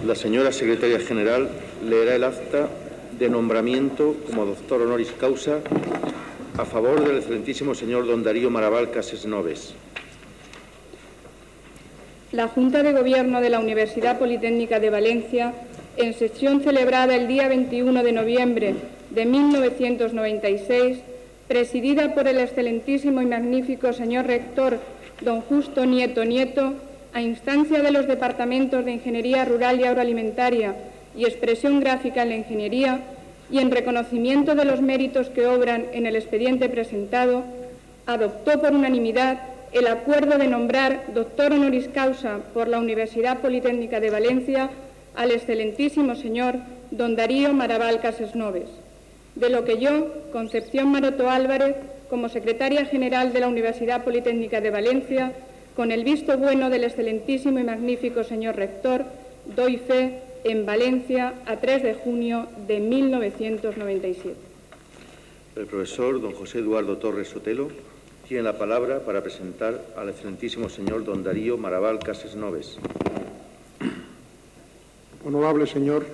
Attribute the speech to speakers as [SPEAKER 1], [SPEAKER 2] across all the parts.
[SPEAKER 1] La señora secretaria general leerá el acta de nombramiento como doctor honoris causa a favor del excelentísimo señor don Darío Maraval Casesnoves.
[SPEAKER 2] La Junta de Gobierno de la Universidad Politécnica de Valencia, en sesión celebrada el día 21 de noviembre de 1996, presidida por el excelentísimo y magnífico señor rector don Justo Nieto Nieto, a instancia de los departamentos de Ingeniería Rural y Agroalimentaria y Expresión Gráfica en la Ingeniería, y en reconocimiento de los méritos que obran en el expediente presentado, adoptó por unanimidad el acuerdo de nombrar doctor honoris causa por la Universidad Politécnica de Valencia al excelentísimo señor don Darío Maraval Casesnoves, de lo que yo, Concepción Maroto Álvarez, como secretaria general de la Universidad Politécnica de Valencia, con el visto bueno del excelentísimo y magnífico señor rector, doy fe en Valencia a 3 de junio de 1997.
[SPEAKER 1] El profesor don José Eduardo Torres Sotelo tiene la palabra para presentar al excelentísimo señor don Darío Maraval Casesnoves.
[SPEAKER 3] Honorable señor,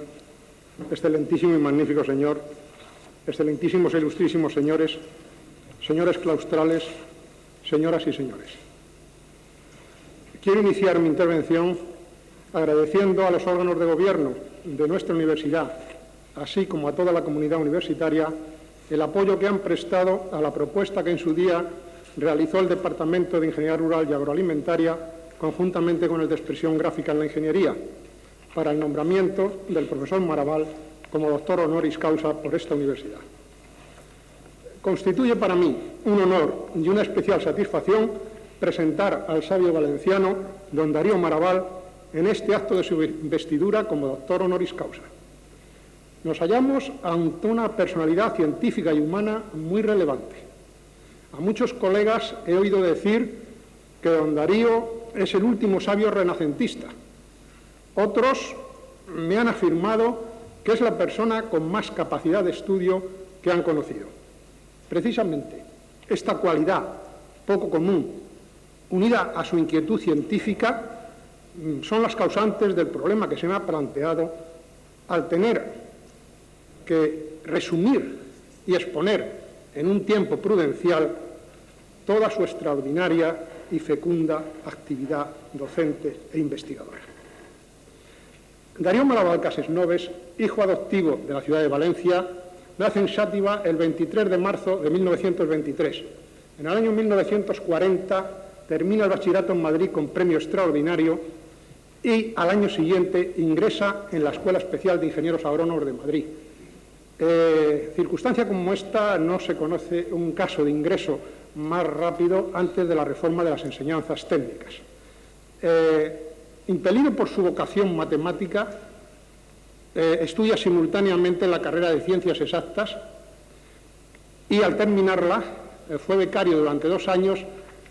[SPEAKER 3] excelentísimo y magnífico señor, excelentísimos e ilustrísimos señores, señores claustrales, señoras y señores. Quiero iniciar mi intervención agradeciendo a los órganos de gobierno de nuestra universidad, así como a toda la comunidad universitaria, el apoyo que han prestado a la propuesta que en su día realizó el Departamento de Ingeniería Rural y Agroalimentaria, conjuntamente con el de Expresión Gráfica en la Ingeniería, para el nombramiento del profesor Maraval como doctor honoris causa por esta universidad. Constituye para mí un honor y una especial satisfacción presentar al sabio valenciano don Darío Maraval en este acto de su investidura como doctor honoris causa. Nos hallamos ante una personalidad científica y humana muy relevante. A muchos colegas he oído decir que don Darío es el último sabio renacentista. Otros me han afirmado que es la persona con más capacidad de estudio que han conocido. Precisamente, esta cualidad poco común, unida a su inquietud científica, son las causantes del problema que se me ha planteado al tener que resumir y exponer en un tiempo prudencial toda su extraordinaria y fecunda actividad docente e investigadora. Darío Maraval Casesnoves, hijo adoptivo de la ciudad de Valencia, nace en Xàtiva el 23 de marzo de 1923. En el año 1940 termina el bachillerato en Madrid con premio extraordinario y al año siguiente ingresa en la Escuela Especial de Ingenieros Agrónomos de Madrid. Circunstancia como esta no se conoce un caso de ingreso más rápido antes de la reforma de las enseñanzas técnicas. Impelido por su vocación matemática, estudia simultáneamente la carrera de Ciencias Exactas y al terminarla fue becario durante 2 años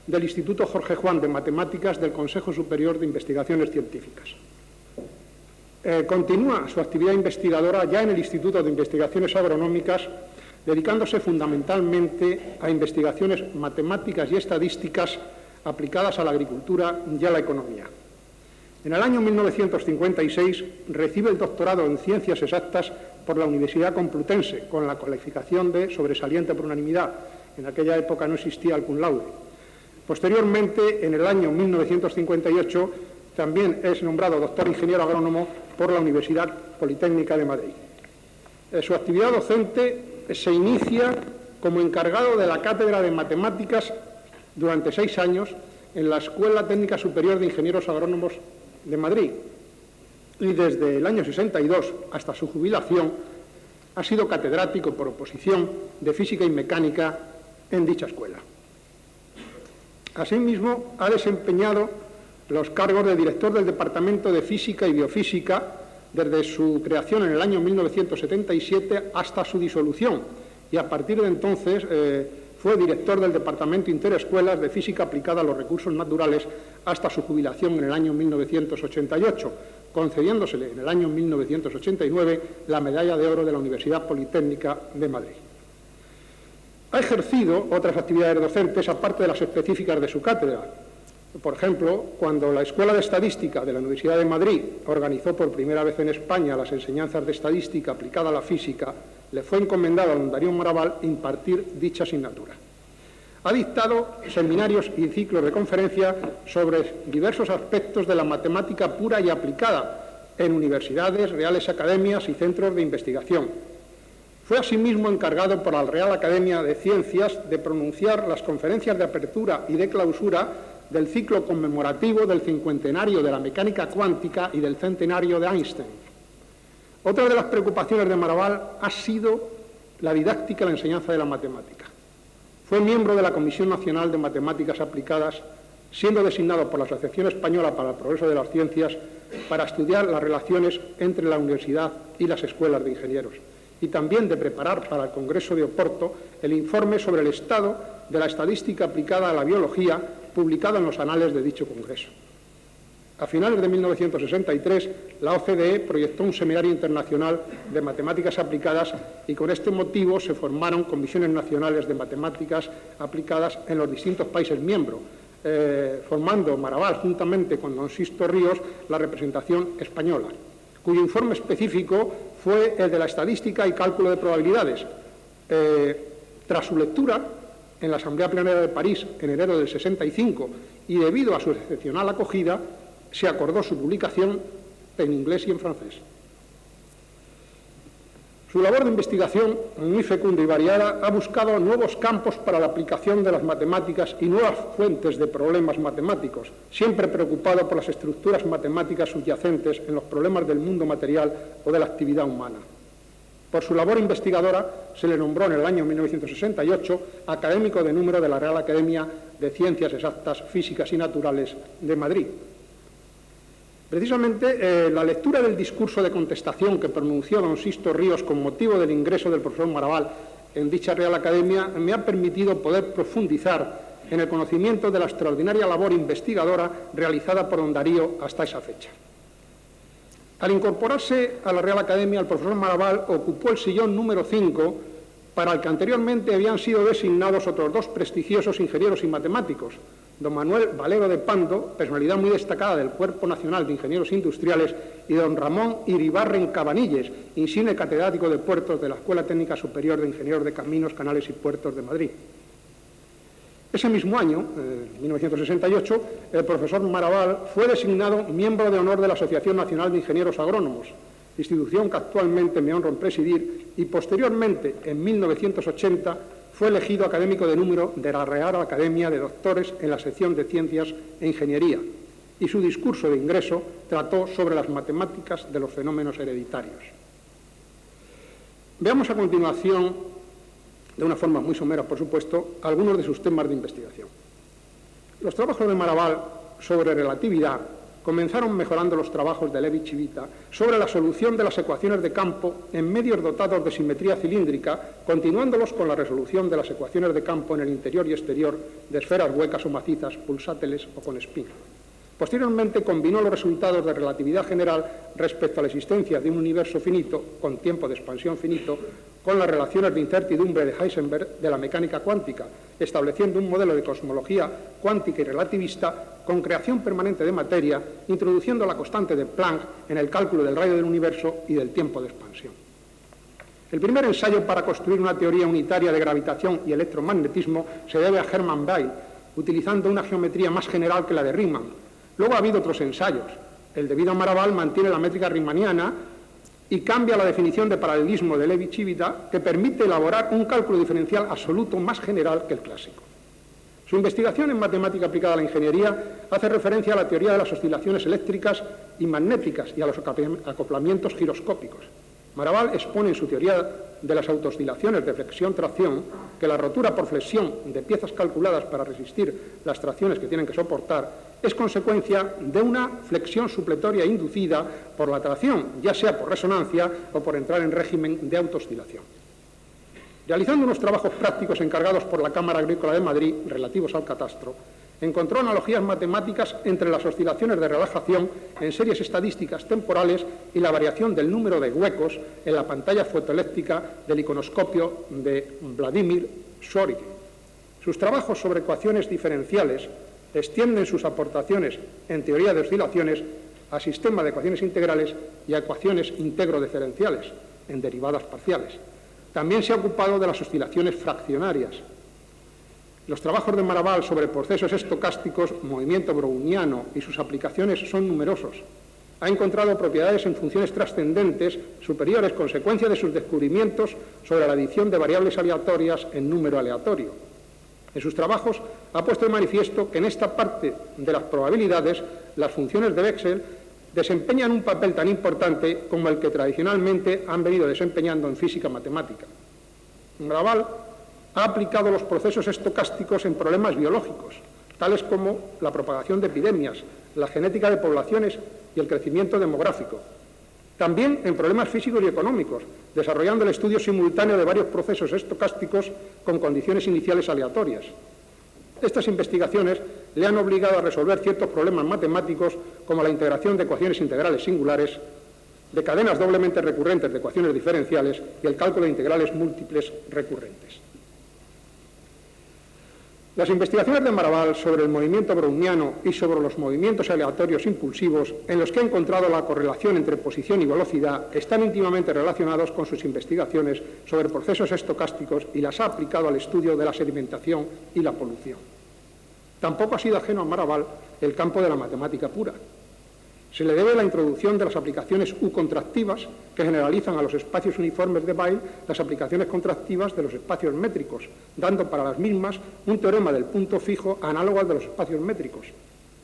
[SPEAKER 3] del Instituto Jorge Juan de Matemáticas del Consejo Superior de Investigaciones Científicas. Continúa su actividad investigadora ya en el Instituto de Investigaciones Agronómicas, dedicándose fundamentalmente a investigaciones matemáticas y estadísticas aplicadas a la agricultura y a la economía. En el año 1956 recibe el doctorado en Ciencias Exactas por la Universidad Complutense, con la calificación de sobresaliente por unanimidad. En aquella época no existía el cum laude. Posteriormente, en el año 1958, también es nombrado doctor ingeniero agrónomo por la Universidad Politécnica de Madrid. Su actividad docente se inicia como encargado de la Cátedra de Matemáticas durante 6 años en la Escuela Técnica Superior de Ingenieros Agrónomos de Madrid, y desde el año 62 hasta su jubilación ha sido catedrático por oposición de Física y Mecánica en dicha escuela. Asimismo, ha desempeñado los cargos de director del Departamento de Física y Biofísica desde su creación en el año 1977 hasta su disolución, y a partir de entonces fue director del Departamento Interescuelas de Física Aplicada a los Recursos Naturales hasta su jubilación en el año 1988, concediéndosele en el año 1989 la Medalla de Oro de la Universidad Politécnica de Madrid. Ha ejercido otras actividades docentes aparte de las específicas de su cátedra. Por ejemplo, cuando la Escuela de Estadística de la Universidad de Madrid organizó por primera vez en España las enseñanzas de estadística aplicada a la física, le fue encomendado a don Darío Maraval impartir dicha asignatura. Ha dictado seminarios y ciclos de conferencia sobre diversos aspectos de la matemática pura y aplicada en universidades, reales academias y centros de investigación. Fue asimismo encargado por la Real Academia de Ciencias de pronunciar las conferencias de apertura y de clausura del ciclo conmemorativo del cincuentenario de la mecánica cuántica y del centenario de Einstein. Otra de las preocupaciones de Maraval ha sido la didáctica y la enseñanza de la matemática. Fue miembro de la Comisión Nacional de Matemáticas Aplicadas, siendo designado por la Asociación Española para el Progreso de las Ciencias para estudiar las relaciones entre la universidad y las escuelas de ingenieros, y también de preparar para el Congreso de Oporto el informe sobre el estado de la estadística aplicada a la biología, publicado en los anales de dicho Congreso. A finales de 1963, la OCDE proyectó un seminario internacional de matemáticas aplicadas y con este motivo se formaron comisiones nacionales de matemáticas aplicadas en los distintos países miembros, formando Maraval, juntamente con don Sisto Ríos, la representación española, cuyo informe específico fue el de la estadística y cálculo de probabilidades. Tras su lectura en la Asamblea Plenaria de París en enero del 65 y debido a su excepcional acogida, se acordó su publicación en inglés y en francés. Su labor de investigación, muy fecunda y variada, ha buscado nuevos campos para la aplicación de las matemáticas y nuevas fuentes de problemas matemáticos, siempre preocupado por las estructuras matemáticas subyacentes en los problemas del mundo material o de la actividad humana. Por su labor investigadora se le nombró en el año 1968 académico de número de la Real Academia de Ciencias Exactas, Físicas y Naturales de Madrid. Precisamente la lectura del discurso de contestación que pronunció don Sisto Ríos con motivo del ingreso del profesor Maraval en dicha Real Academia me ha permitido poder profundizar en el conocimiento de la extraordinaria labor investigadora realizada por don Darío hasta esa fecha. Al incorporarse a la Real Academia, el profesor Maraval ocupó el sillón número 5, para el que anteriormente habían sido designados otros dos prestigiosos ingenieros y matemáticos, don Manuel Valero de Pando, personalidad muy destacada del Cuerpo Nacional de Ingenieros Industriales, y don Ramón Iribarren Cabanilles, insigne catedrático de puertos de la Escuela Técnica Superior de Ingenieros de Caminos, Canales y Puertos de Madrid. Ese mismo año, en 1968, el profesor Maraval fue designado miembro de honor de la Asociación Nacional de Ingenieros Agrónomos, institución que actualmente me honro en presidir, y posteriormente, en 1980, fue elegido académico de número de la Real Academia de Doctores en la sección de Ciencias e Ingeniería, y su discurso de ingreso trató sobre las matemáticas de los fenómenos hereditarios. Veamos a continuación, de una forma muy somera, por supuesto, algunos de sus temas de investigación. Los trabajos de Maraval sobre relatividad comenzaron mejorando los trabajos de Levi Civita sobre la solución de las ecuaciones de campo en medios dotados de simetría cilíndrica, continuándolos con la resolución de las ecuaciones de campo en el interior y exterior de esferas huecas o macizas, pulsátiles o con spin. Posteriormente combinó los resultados de relatividad general respecto a la existencia de un universo finito con tiempo de expansión finito con las relaciones de incertidumbre de Heisenberg de la mecánica cuántica, estableciendo un modelo de cosmología cuántica y relativista con creación permanente de materia, introduciendo la constante de Planck en el cálculo del radio del universo y del tiempo de expansión. El primer ensayo para construir una teoría unitaria de gravitación y electromagnetismo se debe a Hermann Weyl, utilizando una geometría más general que la de Riemann. Luego ha habido otros ensayos. El debido a Maraval mantiene la métrica riemanniana y cambia la definición de paralelismo de Levi Civita, que permite elaborar un cálculo diferencial absoluto más general que el clásico. Su investigación en matemática aplicada a la ingeniería hace referencia a la teoría de las oscilaciones eléctricas y magnéticas y a los acoplamientos giroscópicos. Maraval expone en su teoría de las autooscilaciones de flexión-tracción que la rotura por flexión de piezas calculadas para resistir las tracciones que tienen que soportar es consecuencia de una flexión supletoria inducida por la tracción, ya sea por resonancia o por entrar en régimen de autooscilación. Realizando unos trabajos prácticos encargados por la Cámara Agrícola de Madrid relativos al catastro, encontró analogías matemáticas entre las oscilaciones de relajación en series estadísticas temporales y la variación del número de huecos en la pantalla fotoeléctrica del iconoscopio de Vladimir Zworykin. Sus trabajos sobre ecuaciones diferenciales extienden sus aportaciones en teoría de oscilaciones a sistemas de ecuaciones integrales y a ecuaciones integro-diferenciales en derivadas parciales. También se ha ocupado de las oscilaciones fraccionarias. Los trabajos de Maravall sobre procesos estocásticos, movimiento browniano y sus aplicaciones son numerosos. Ha encontrado propiedades en funciones trascendentes superiores, consecuencia de sus descubrimientos sobre la adición de variables aleatorias en número aleatorio. En sus trabajos ha puesto de manifiesto que en esta parte de las probabilidades las funciones de Bexel desempeñan un papel tan importante como el que tradicionalmente han venido desempeñando en física matemática. Maravall ha aplicado los procesos estocásticos en problemas biológicos, tales como la propagación de epidemias, la genética de poblaciones y el crecimiento demográfico. También en problemas físicos y económicos, desarrollando el estudio simultáneo de varios procesos estocásticos con condiciones iniciales aleatorias. Estas investigaciones le han obligado a resolver ciertos problemas matemáticos como la integración de ecuaciones integrales singulares, de cadenas doblemente recurrentes de ecuaciones diferenciales y el cálculo de integrales múltiples recurrentes. Las investigaciones de Maravall sobre el movimiento browniano y sobre los movimientos aleatorios impulsivos, en los que ha encontrado la correlación entre posición y velocidad, están íntimamente relacionados con sus investigaciones sobre procesos estocásticos y las ha aplicado al estudio de la sedimentación y la polución. Tampoco ha sido ajeno a Maravall el campo de la matemática pura. Se le debe la introducción de las aplicaciones U-contractivas, que generalizan a los espacios uniformes de Weyl las aplicaciones contractivas de los espacios métricos, dando para las mismas un teorema del punto fijo análogo al de los espacios métricos,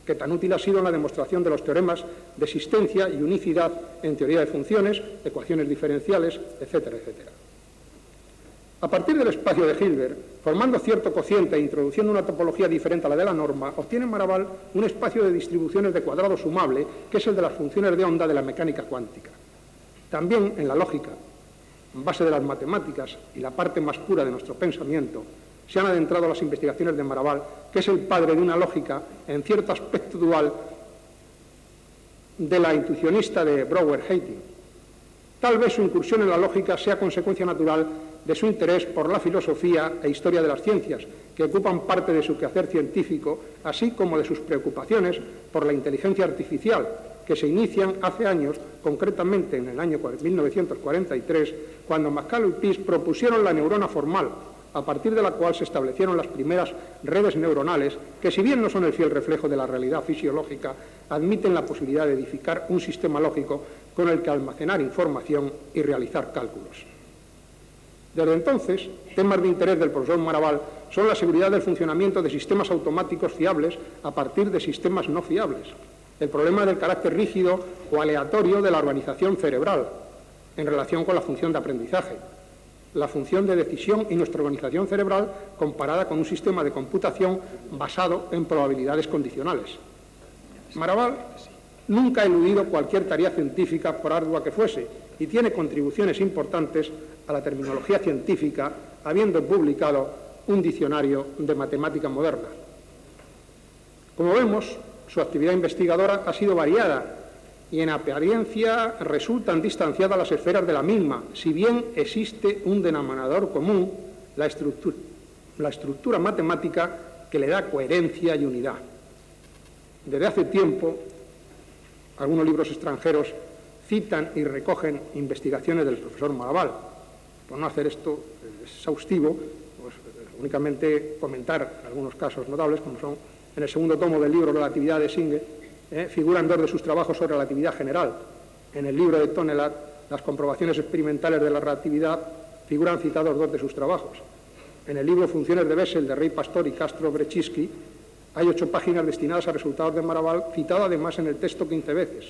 [SPEAKER 3] que tan útil ha sido en la demostración de los teoremas de existencia y unicidad en teoría de funciones, ecuaciones diferenciales, etcétera, etcétera. A partir del espacio de Hilbert, formando cierto cociente e introduciendo una topología diferente a la de la norma, obtiene Maravall un espacio de distribuciones de cuadrado sumable, que es el de las funciones de onda de la mecánica cuántica. También en la lógica, base de las matemáticas y la parte más pura de nuestro pensamiento, se han adentrado las investigaciones de Maravall, que es el padre de una lógica en cierto aspecto dual de la intuicionista de Brouwer-Heiting. Tal vez su incursión en la lógica sea consecuencia natural de su interés por la filosofía e historia de las ciencias, que ocupan parte de su quehacer científico, así como de sus preocupaciones por la inteligencia artificial, que se inician hace años, concretamente en el año 1943, cuando McCulloch y Pease propusieron la neurona formal, a partir de la cual se establecieron las primeras redes neuronales, que si bien no son el fiel reflejo de la realidad fisiológica, admiten la posibilidad de edificar un sistema lógico con el que almacenar información y realizar cálculos. Desde entonces, temas de interés del profesor Maravall son la seguridad del funcionamiento de sistemas automáticos fiables a partir de sistemas no fiables, el problema del carácter rígido o aleatorio de la organización cerebral en relación con la función de aprendizaje, la función de decisión y nuestra organización cerebral comparada con un sistema de computación basado en probabilidades condicionales. Maravall nunca ha eludido cualquier tarea científica, por ardua que fuese, y tiene contribuciones importantes a la terminología científica, habiendo publicado un diccionario de matemática moderna. Como vemos, su actividad investigadora ha sido variada y en apariencia resultan distanciadas las esferas de la misma, si bien existe un denominador común, la estructura matemática que le da coherencia y unidad. Desde hace tiempo, algunos libros extranjeros citan y recogen investigaciones del profesor Maravall. Por no hacer esto exhaustivo, pues únicamente comentar algunos casos notables, como son en el segundo tomo del libro Relatividad de Singer, figuran dos de sus trabajos sobre relatividad general. En el libro de Tonnelat, Las comprobaciones experimentales de la relatividad, figuran citados dos de sus trabajos. En el libro Funciones de Bessel, de Rey Pastor y Castro Brzezinski, hay 8 páginas destinadas a resultados de Maravall, citado además en el texto 15 veces.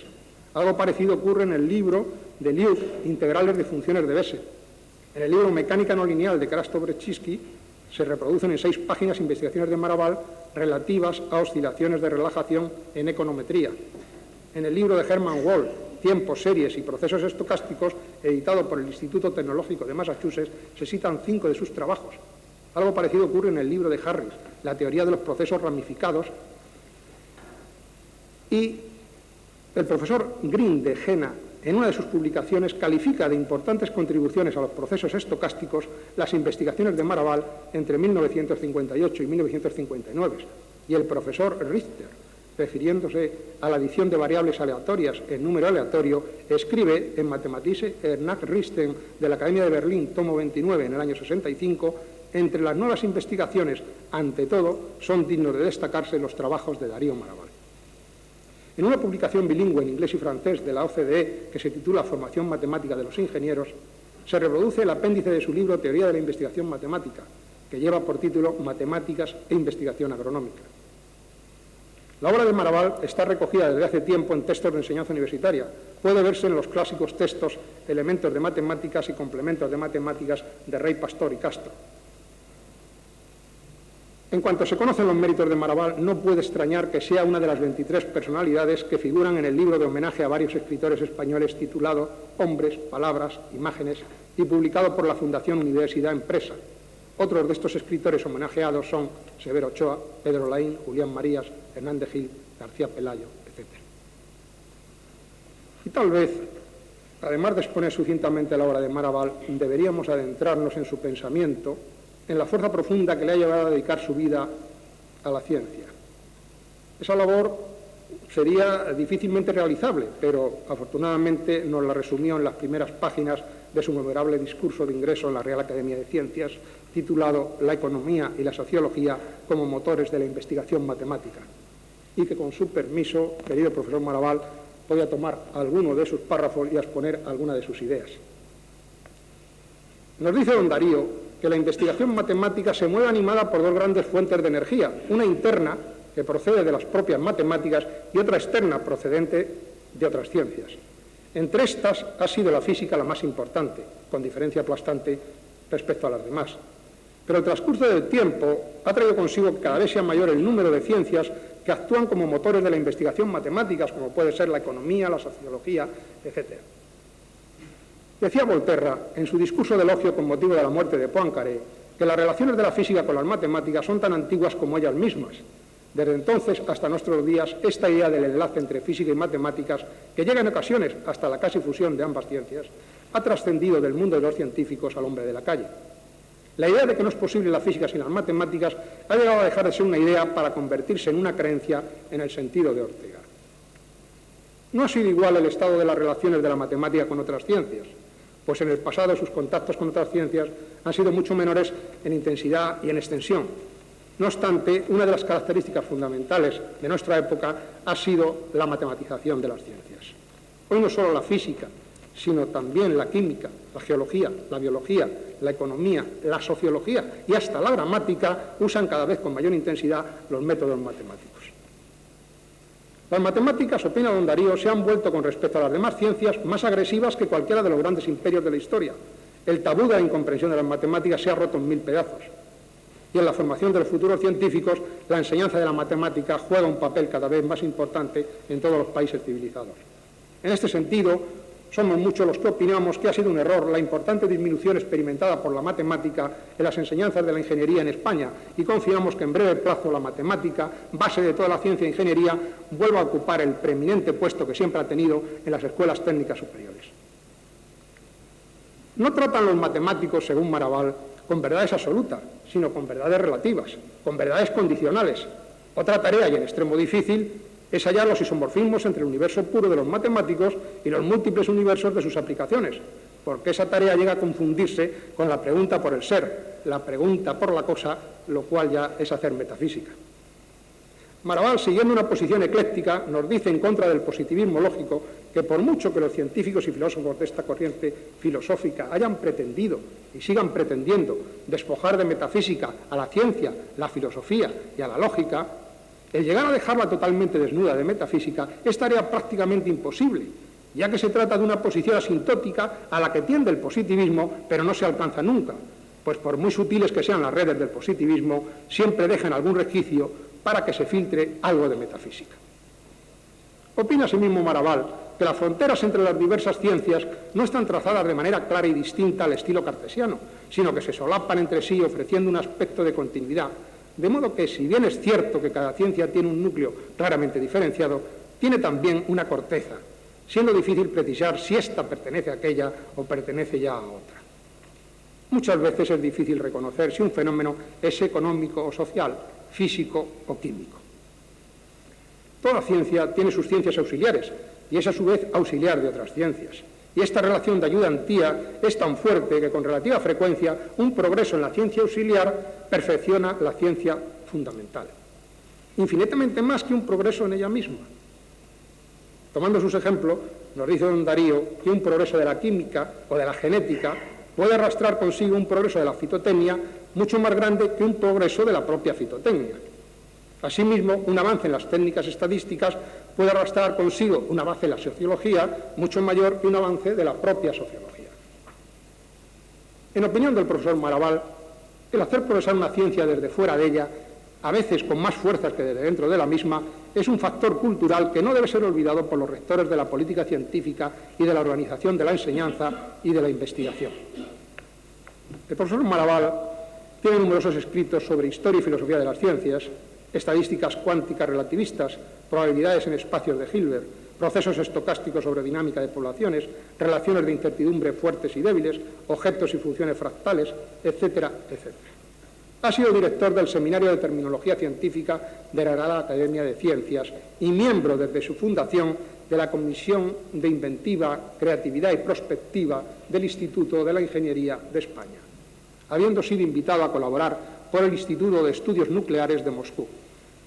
[SPEAKER 3] Algo parecido ocurre en el libro de Liuk, Integrales de funciones de Bessel. En el libro Mecánica no lineal de Castro Brzezinski se reproducen en 6 páginas investigaciones de Maravall relativas a oscilaciones de relajación en econometría. En el libro de Hermann Wald, Tiempos, series y procesos estocásticos, editado por el Instituto Tecnológico de Massachusetts, se citan 5 de sus trabajos. Algo parecido ocurre en el libro de Harris, La teoría de los procesos ramificados, y el profesor Green de Jena, en una de sus publicaciones, califica de importantes contribuciones a los procesos estocásticos las investigaciones de Maravall entre 1958 y 1959, y el profesor Richter, refiriéndose a la adición de variables aleatorias en número aleatorio, escribe en Mathematische Nachrichten de la Academia de Berlín, tomo 29, en el año 65, entre las nuevas investigaciones, ante todo, son dignos de destacarse los trabajos de Darío Maraval. En una publicación bilingüe en inglés y francés de la OCDE, que se titula Formación Matemática de los Ingenieros, se reproduce el apéndice de su libro Teoría de la Investigación Matemática, que lleva por título Matemáticas e Investigación Agronómica. La obra de Maraval está recogida desde hace tiempo en textos de enseñanza universitaria. Puede verse en los clásicos textos Elementos de Matemáticas y Complementos de Matemáticas de Rey Pastor y Castro. En cuanto se conocen los méritos de Maraval, no puede extrañar que sea una de las 23 personalidades que figuran en el libro de homenaje a varios escritores españoles titulado Hombres, Palabras, Imágenes y publicado por la Fundación Universidad Empresa. Otros de estos escritores homenajeados son Severo Ochoa, Pedro Laín, Julián Marías, Hernández Gil, García Pelayo, etc. Y tal vez, además de exponer sucintamente la obra de Maraval, deberíamos adentrarnos en su pensamiento, en la fuerza profunda que le ha llevado a dedicar su vida a la ciencia. Esa labor sería difícilmente realizable, pero afortunadamente nos la resumió en las primeras páginas de su memorable discurso de ingreso en la Real Academia de Ciencias, titulado La economía y la sociología como motores de la investigación matemática, y que con su permiso, querido profesor Maraval, voy a tomar alguno de sus párrafos y a exponer alguna de sus ideas. Nos dice don Darío que la investigación matemática se mueve animada por dos grandes fuentes de energía, una interna, que procede de las propias matemáticas, y otra externa, procedente de otras ciencias. Entre estas ha sido la física la más importante, con diferencia aplastante respecto a las demás. Pero el transcurso del tiempo ha traído consigo que cada vez sea mayor el número de ciencias que actúan como motores de la investigación matemáticas, como puede ser la economía, la sociología, etc. Decía Volterra, en su discurso de elogio con motivo de la muerte de Poincaré, que las relaciones de la física con las matemáticas son tan antiguas como ellas mismas. Desde entonces hasta nuestros días, esta idea del enlace entre física y matemáticas, que llega en ocasiones hasta la casi fusión de ambas ciencias, ha trascendido del mundo de los científicos al hombre de la calle. La idea de que no es posible la física sin las matemáticas ha llegado a dejar de ser una idea para convertirse en una creencia en el sentido de Ortega. No ha sido igual el estado de las relaciones de la matemática con otras ciencias, pues en el pasado sus contactos con otras ciencias han sido mucho menores en intensidad y en extensión. No obstante, una de las características fundamentales de nuestra época ha sido la matematización de las ciencias. Hoy no solo la física, sino también la química, la geología, la biología, la economía, la sociología y hasta la gramática usan cada vez con mayor intensidad los métodos matemáticos. Las matemáticas, opina don Darío, se han vuelto con respecto a las demás ciencias más agresivas que cualquiera de los grandes imperios de la historia. El tabú de la incomprensión de las matemáticas se ha roto en 1000 pedazos. Y en la formación de los futuros científicos, la enseñanza de la matemática juega un papel cada vez más importante en todos los países civilizados. En este sentido, somos muchos los que opinamos que ha sido un error la importante disminución experimentada por la matemática en las enseñanzas de la ingeniería en España y confiamos que en breve plazo la matemática, base de toda la ciencia e ingeniería, vuelva a ocupar el preeminente puesto que siempre ha tenido en las escuelas técnicas superiores. No tratan los matemáticos, según Maraval, con verdades absolutas, sino con verdades relativas, con verdades condicionales. Otra tarea, y en extremo difícil, es hallar los isomorfismos entre el universo puro de los matemáticos y los múltiples universos de sus aplicaciones, porque esa tarea llega a confundirse con la pregunta por el ser, la pregunta por la cosa, lo cual ya es hacer metafísica. Maraval, siguiendo una posición ecléctica, nos dice en contra del positivismo lógico que por mucho que los científicos y filósofos de esta corriente filosófica hayan pretendido y sigan pretendiendo despojar de metafísica a la ciencia, la filosofía y a la lógica, el llegar a dejarla totalmente desnuda de metafísica es tarea prácticamente imposible, ya que se trata de una posición asintótica a la que tiende el positivismo, pero no se alcanza nunca, pues por muy sutiles que sean las redes del positivismo, siempre dejan algún resquicio para que se filtre algo de metafísica. Opina asimismo Maraval que las fronteras entre las diversas ciencias no están trazadas de manera clara y distinta al estilo cartesiano, sino que se solapan entre sí ofreciendo un aspecto de continuidad, de modo que, si bien es cierto que cada ciencia tiene un núcleo claramente diferenciado, tiene también una corteza, siendo difícil precisar si ésta pertenece a aquella o pertenece ya a otra. Muchas veces es difícil reconocer si un fenómeno es económico o social, físico o químico. Toda ciencia tiene sus ciencias auxiliares y es a su vez auxiliar de otras ciencias. Y esta relación de ayudantía es tan fuerte que con relativa frecuencia un progreso en la ciencia auxiliar perfecciona la ciencia fundamental. Infinitamente más que un progreso en ella misma. Tomando sus ejemplos, nos dice don Darío que un progreso de la química o de la genética puede arrastrar consigo un progreso de la fitotecnia mucho más grande que un progreso de la propia fitotecnia. Asimismo, un avance en las técnicas estadísticas puede arrastrar consigo un avance en la sociología mucho mayor que un avance de la propia sociología. En opinión del profesor Maravall, el hacer progresar una ciencia desde fuera de ella, a veces con más fuerzas que desde dentro de la misma, es un factor cultural que no debe ser olvidado por los rectores de la política científica y de la organización de la enseñanza y de la investigación. El profesor Maravall tiene numerosos escritos sobre historia y filosofía de las ciencias, estadísticas cuánticas relativistas, probabilidades en espacios de Hilbert, procesos estocásticos sobre dinámica de poblaciones, relaciones de incertidumbre fuertes y débiles, objetos y funciones fractales, etcétera, etcétera. Ha sido director del Seminario de Terminología Científica de la Real Academia de Ciencias y miembro desde su fundación de la Comisión de Inventiva, Creatividad y Prospectiva del Instituto de la Ingeniería de España, habiendo sido invitado a colaborar por el Instituto de Estudios Nucleares de Moscú.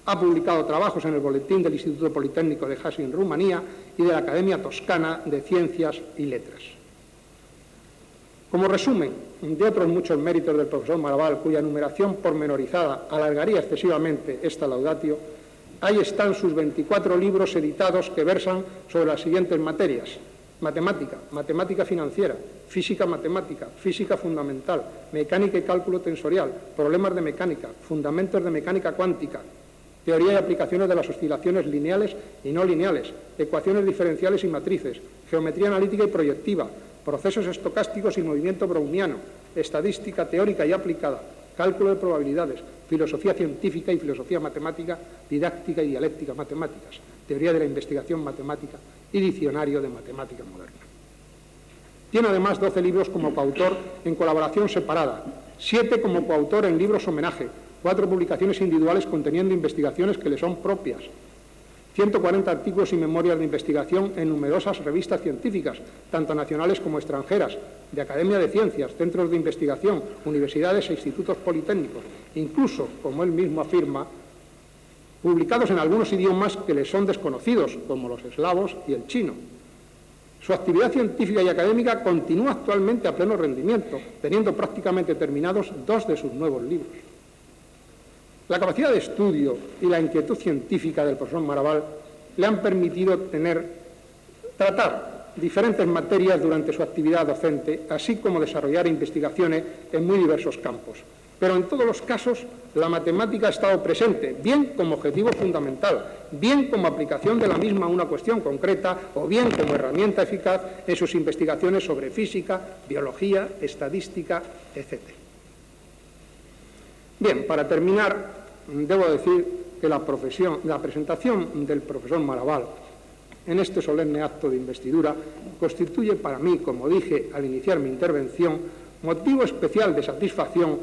[SPEAKER 3] Ha publicado trabajos en el Boletín del Instituto Politécnico de Hasi en Rumanía y de la Academia Toscana de Ciencias y Letras. Como resumen de otros muchos méritos del profesor Maravall, cuya enumeración pormenorizada alargaría excesivamente esta laudatio, ahí están sus 24 libros editados que versan sobre las siguientes materias: matemática, matemática financiera, física matemática, física fundamental, mecánica y cálculo tensorial, problemas de mecánica, fundamentos de mecánica cuántica, teoría y aplicaciones de las oscilaciones lineales y no lineales, ecuaciones diferenciales y matrices, geometría analítica y proyectiva, procesos estocásticos y movimiento browniano, estadística teórica y aplicada, cálculo de probabilidades, filosofía científica y filosofía matemática, didáctica y dialéctica matemáticas, teoría de la investigación matemática y diccionario de matemática moderna. Tiene además 12 libros como coautor en colaboración separada, 7 como coautor en libros homenaje, 4 publicaciones individuales conteniendo investigaciones que le son propias, 140 artículos y memorias de investigación en numerosas revistas científicas, tanto nacionales como extranjeras, de Academia de Ciencias, centros de investigación, universidades e institutos politécnicos, incluso, como él mismo afirma, publicados en algunos idiomas que le son desconocidos, como los eslavos y el chino. Su actividad científica y académica continúa actualmente a pleno rendimiento, teniendo prácticamente terminados 2 de sus nuevos libros. La capacidad de estudio y la inquietud científica del profesor Maravall le han permitido tratar diferentes materias durante su actividad docente, así como desarrollar investigaciones en muy diversos campos. Pero en todos los casos la matemática ha estado presente, bien como objetivo fundamental, bien como aplicación de la misma a una cuestión concreta o bien como herramienta eficaz en sus investigaciones sobre física, biología, estadística, etc. Bien, para terminar, debo decir que la presentación del profesor Maravall en este solemne acto de investidura constituye para mí, como dije al iniciar mi intervención, motivo especial de satisfacción,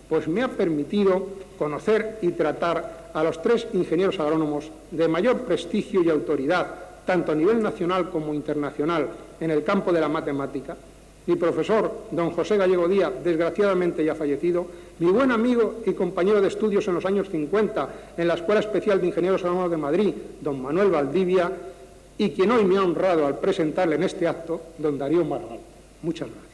[SPEAKER 3] pues me ha permitido conocer y tratar a los 3 ingenieros agrónomos de mayor prestigio y autoridad, tanto a nivel nacional como internacional, en el campo de la matemática. Mi profesor, don José Gallego Díaz, desgraciadamente ya fallecido, mi buen amigo y compañero de estudios en los años 50 en la Escuela Especial de Ingenieros Agrónomos de Madrid, don Manuel Valdivia, y quien hoy me ha honrado al presentarle en este acto, don Darío Maravall. Muchas gracias.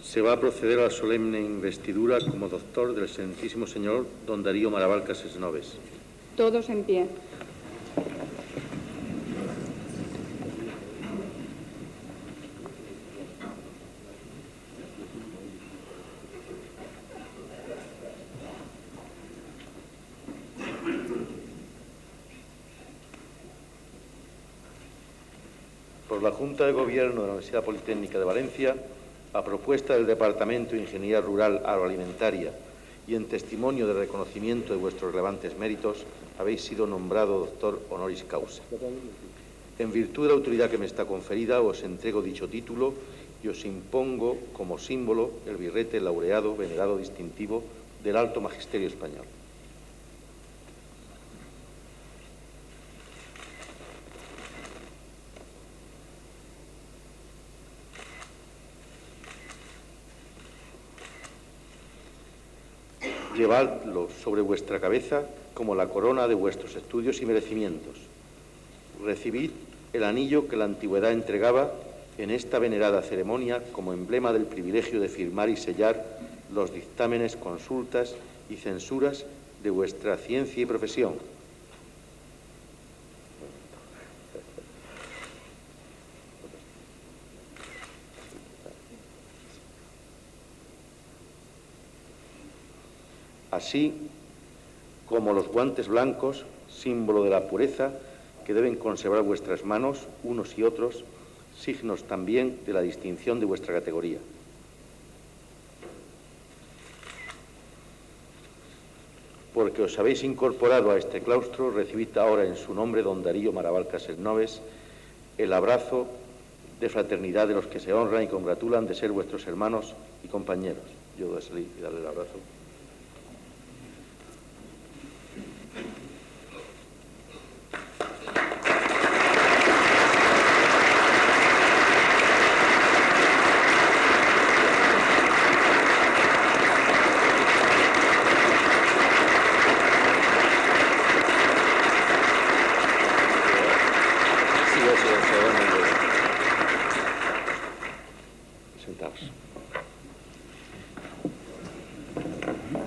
[SPEAKER 1] Se va a proceder a la solemne investidura como doctor del excelentísimo señor don Darío Maravall Casesnoves.
[SPEAKER 2] Todos en pie.
[SPEAKER 1] Por la Junta de Gobierno de la Universidad Politécnica de Valencia, a propuesta del Departamento de Ingeniería Rural Agroalimentaria y en testimonio de reconocimiento de vuestros relevantes méritos, habéis sido nombrado doctor honoris causa. En virtud de la autoridad que me está conferida, os entrego dicho título y os impongo como símbolo el birrete laureado, venerado, distintivo del Alto Magisterio Español. Llevadlo sobre vuestra cabeza como la corona de vuestros estudios y merecimientos. Recibid el anillo que la antigüedad entregaba en esta venerada ceremonia como emblema del privilegio de firmar y sellar los dictámenes, consultas y censuras de vuestra ciencia y profesión. Así como los guantes blancos, símbolo de la pureza, que deben conservar vuestras manos, unos y otros, signos también de la distinción de vuestra categoría. Porque os habéis incorporado a este claustro, recibid ahora en su nombre, don Darío Maraval Castelnoves, el abrazo de fraternidad de los que se honran y congratulan de ser vuestros hermanos y compañeros. Yo voy a salir y darle el abrazo.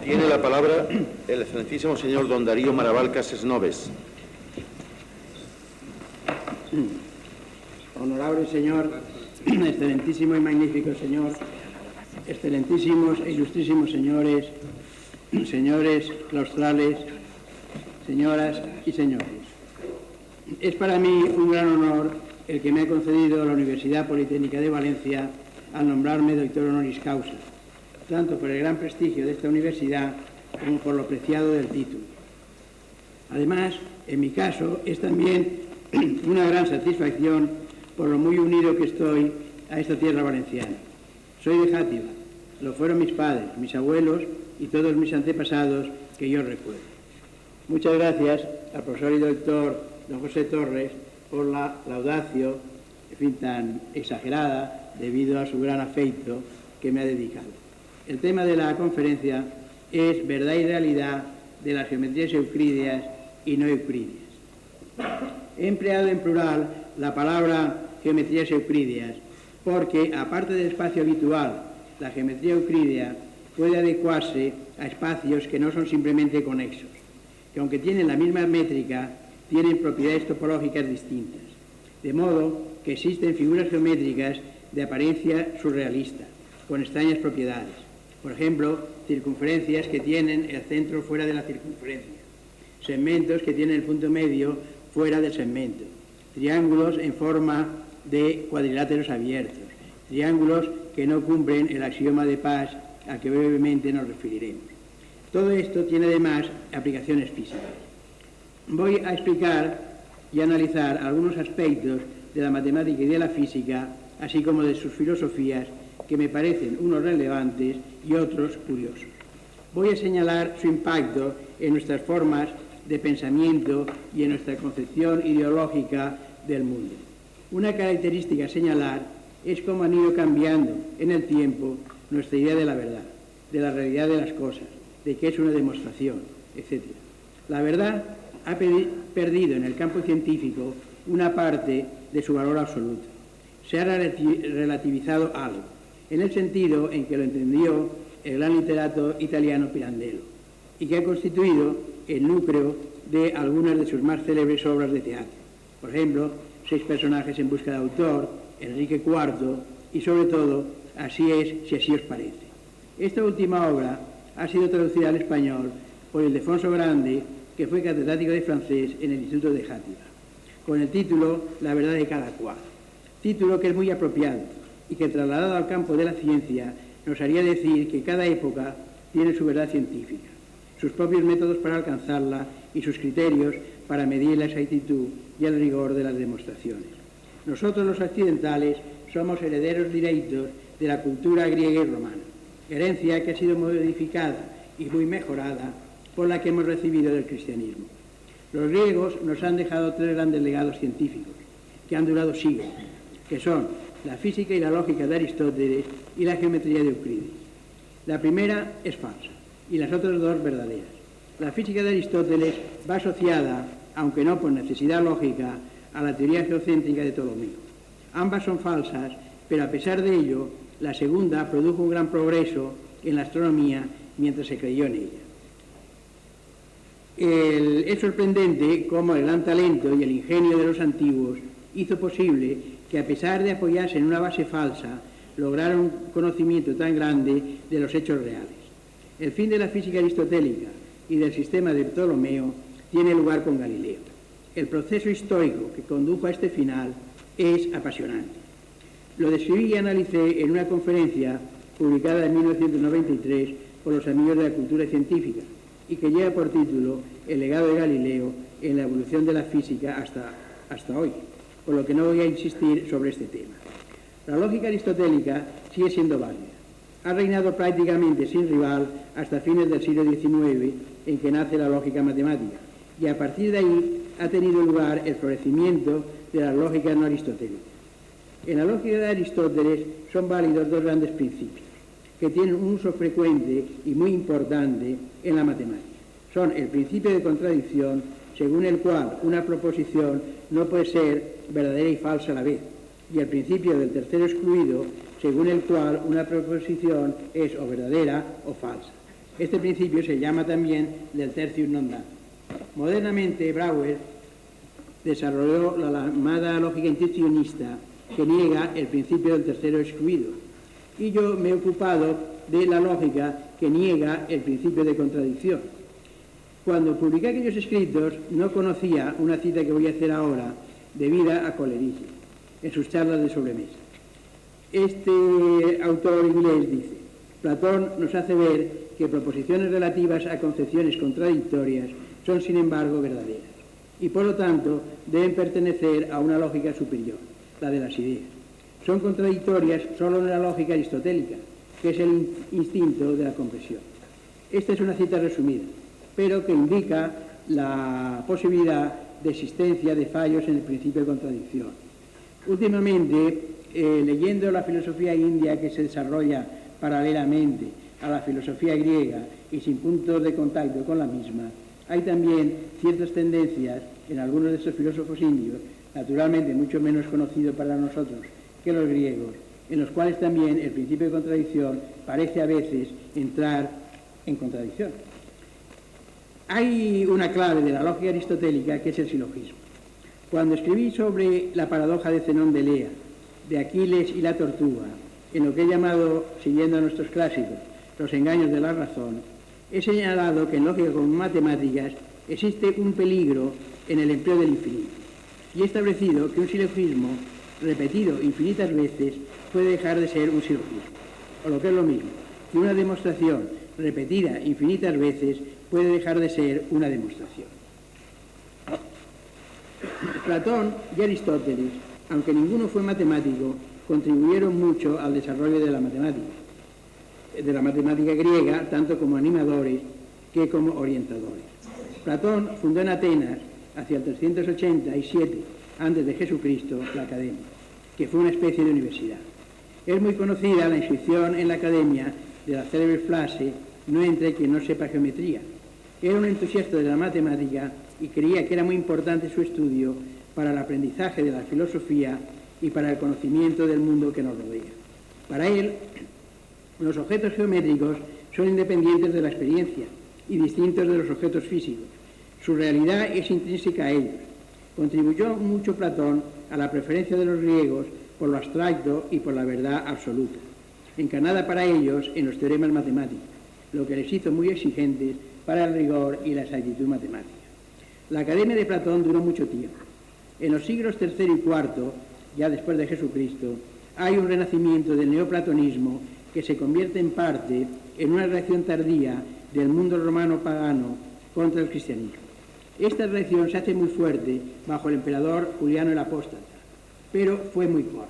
[SPEAKER 1] Tiene la palabra el excelentísimo señor don Darío Maraval Castelnoves.
[SPEAKER 4] Honorable señor, excelentísimo y magnífico señor, excelentísimos e ilustrísimos señores, señores claustrales, señoras y señores. Es para mí un gran honor el que me ha concedido la Universidad Politécnica de Valencia al nombrarme doctor honoris causa, tanto por el gran prestigio de esta universidad como por lo preciado del título. Además, en mi caso, es también una gran satisfacción por lo muy unido que estoy a esta tierra valenciana. Soy de Játiva, lo fueron mis padres, mis abuelos y todos mis antepasados que yo recuerdo. Muchas gracias al profesor y doctor don José Torres por la laudatio, en fin, tan exagerada debido a su gran afecto que me ha dedicado. El tema de la conferencia es verdad y realidad de las geometrías euclídeas y no euclídeas. He empleado en plural la palabra geometrías euclídeas porque, aparte del espacio habitual, la geometría euclídea puede adecuarse a espacios que no son simplemente conexos, que aunque tienen la misma métrica, tienen propiedades topológicas distintas, de modo que existen figuras geométricas de apariencia surrealista, con extrañas propiedades. Por ejemplo, circunferencias que tienen el centro fuera de la circunferencia, segmentos que tienen el punto medio fuera del segmento, triángulos en forma de cuadriláteros abiertos, triángulos que no cumplen el axioma de Paz al que brevemente nos referiremos. Todo esto tiene además aplicaciones físicas. Voy a explicar y analizar algunos aspectos de la matemática y de la física, así como de sus filosofías, que me parecen unos relevantes y otros curiosos. Voy a señalar su impacto en nuestras formas de pensamiento y en nuestra concepción ideológica del mundo. Una característica a señalar es cómo han ido cambiando en el tiempo nuestra idea de la verdad, de la realidad de las cosas, de qué es una demostración, etc. La verdad ha perdido en el campo científico una parte de su valor absoluto. Se ha relativizado algo, en el sentido en que lo entendió el gran literato italiano Pirandello, y que ha constituido el núcleo de algunas de sus más célebres obras de teatro. Por ejemplo, 6 personajes en busca de autor, Enrique IV y, sobre todo, Así es, si así os parece. Esta última obra ha sido traducida al español por Ildefonso Grande, que fue catedrático de francés en el Instituto de Játiva, con el título La verdad de cada cual. Título que es muy apropiado y que, trasladado al campo de la ciencia, nos haría decir que cada época tiene su verdad científica, sus propios métodos para alcanzarla y sus criterios para medir la exactitud y el rigor de las demostraciones. Nosotros los occidentales somos herederos directos de la cultura griega y romana, herencia que ha sido modificada y muy mejorada por la que hemos recibido del cristianismo. Los griegos nos han dejado 3 grandes legados científicos que han durado siglos, que son la física y la lógica de Aristóteles y la geometría de Euclides. La primera es falsa y las otras 2 verdaderas. La física de Aristóteles va asociada, aunque no por necesidad lógica, a la teoría geocéntrica de Ptolomeo. Ambas son falsas, pero a pesar de ello, la segunda produjo un gran progreso en la astronomía mientras se creyó en ella. Es sorprendente cómo el gran talento y el ingenio de los antiguos hizo posible que, a pesar de apoyarse en una base falsa, lograran un conocimiento tan grande de los hechos reales. El fin de la física aristotélica y del sistema de Ptolomeo tiene lugar con Galileo. El proceso histórico que condujo a este final es apasionante. Lo describí y analicé en una conferencia publicada en 1993 por los Amigos de la Cultura Científica y que lleva por título El legado de Galileo en la evolución de la física hasta hoy, por lo que no voy a insistir sobre este tema. La lógica aristotélica sigue siendo válida. Ha reinado prácticamente sin rival hasta fines del siglo XIX, en que nace la lógica matemática, y a partir de ahí ha tenido lugar el florecimiento de las lógicas no aristotélicas. En la lógica de Aristóteles son válidos 2 grandes principios, que tienen un uso frecuente y muy importante en la matemática. Son el principio de contradicción, según el cual una proposición no puede ser verdadera y falsa a la vez, y el principio del tercero excluido, según el cual una proposición es o verdadera o falsa. Este principio se llama también del tertium non datur. Modernamente, Brouwer desarrolló la llamada lógica intuicionista, que niega el principio del tercero excluido, y yo me he ocupado de la lógica que niega el principio de contradicción. Cuando publiqué aquellos escritos no conocía una cita que voy a hacer ahora, debida a Coleridge, en sus charlas de sobremesa. Este autor inglés dice: Platón nos hace ver que proposiciones relativas a concepciones contradictorias son sin embargo verdaderas y por lo tanto deben pertenecer a una lógica superior, la de las ideas. Son contradictorias solo en la lógica aristotélica, que es el instinto de la comprensión. Esta es una cita resumida, pero que indica la posibilidad de existencia de fallos en el principio de contradicción. Últimamente, leyendo la filosofía india que se desarrolla paralelamente a la filosofía griega y sin puntos de contacto con la misma, hay también ciertas tendencias en algunos de estos filósofos indios, naturalmente mucho menos conocidos para nosotros que los griegos, en los cuales también el principio de contradicción parece a veces entrar en contradicción. Hay una clave de la lógica aristotélica que es el silogismo. Cuando escribí sobre la paradoja de Zenón de Elea, de Aquiles y la tortuga, en lo que he llamado, siguiendo a nuestros clásicos, los engaños de la razón, he señalado que en lógica como matemáticas existe un peligro en el empleo del infinito, y he establecido que un silogismo repetido infinitas veces puede dejar de ser un silogismo, o lo que es lo mismo, que una demostración repetida infinitas veces puede dejar de ser una demostración. Platón y Aristóteles, aunque ninguno fue matemático, contribuyeron mucho al desarrollo de la matemática griega, tanto como animadores que como orientadores. Platón fundó en Atenas, hacia el 387 antes de Jesucristo, la Academia, que fue una especie de universidad. Es muy conocida la inscripción en la Academia de la célebre frase: no entre quien no sepa geometría. Era un entusiasta de la matemática y creía que era muy importante su estudio para el aprendizaje de la filosofía y para el conocimiento del mundo que nos rodea. Para él, los objetos geométricos son independientes de la experiencia y distintos de los objetos físicos. Su realidad es intrínseca a ellos. Contribuyó mucho Platón a la preferencia de los griegos por lo abstracto y por la verdad absoluta, encarnada para ellos en los teoremas matemáticos, lo que les hizo muy exigentes para el rigor y la exactitud matemática. La Academia de Platón duró mucho tiempo. En los siglos III y IV, ya después de Jesucristo, hay un renacimiento del neoplatonismo que se convierte en parte en una reacción tardía del mundo romano pagano contra el cristianismo. Esta reacción se hace muy fuerte bajo el emperador Juliano el Apóstata, pero fue muy corta.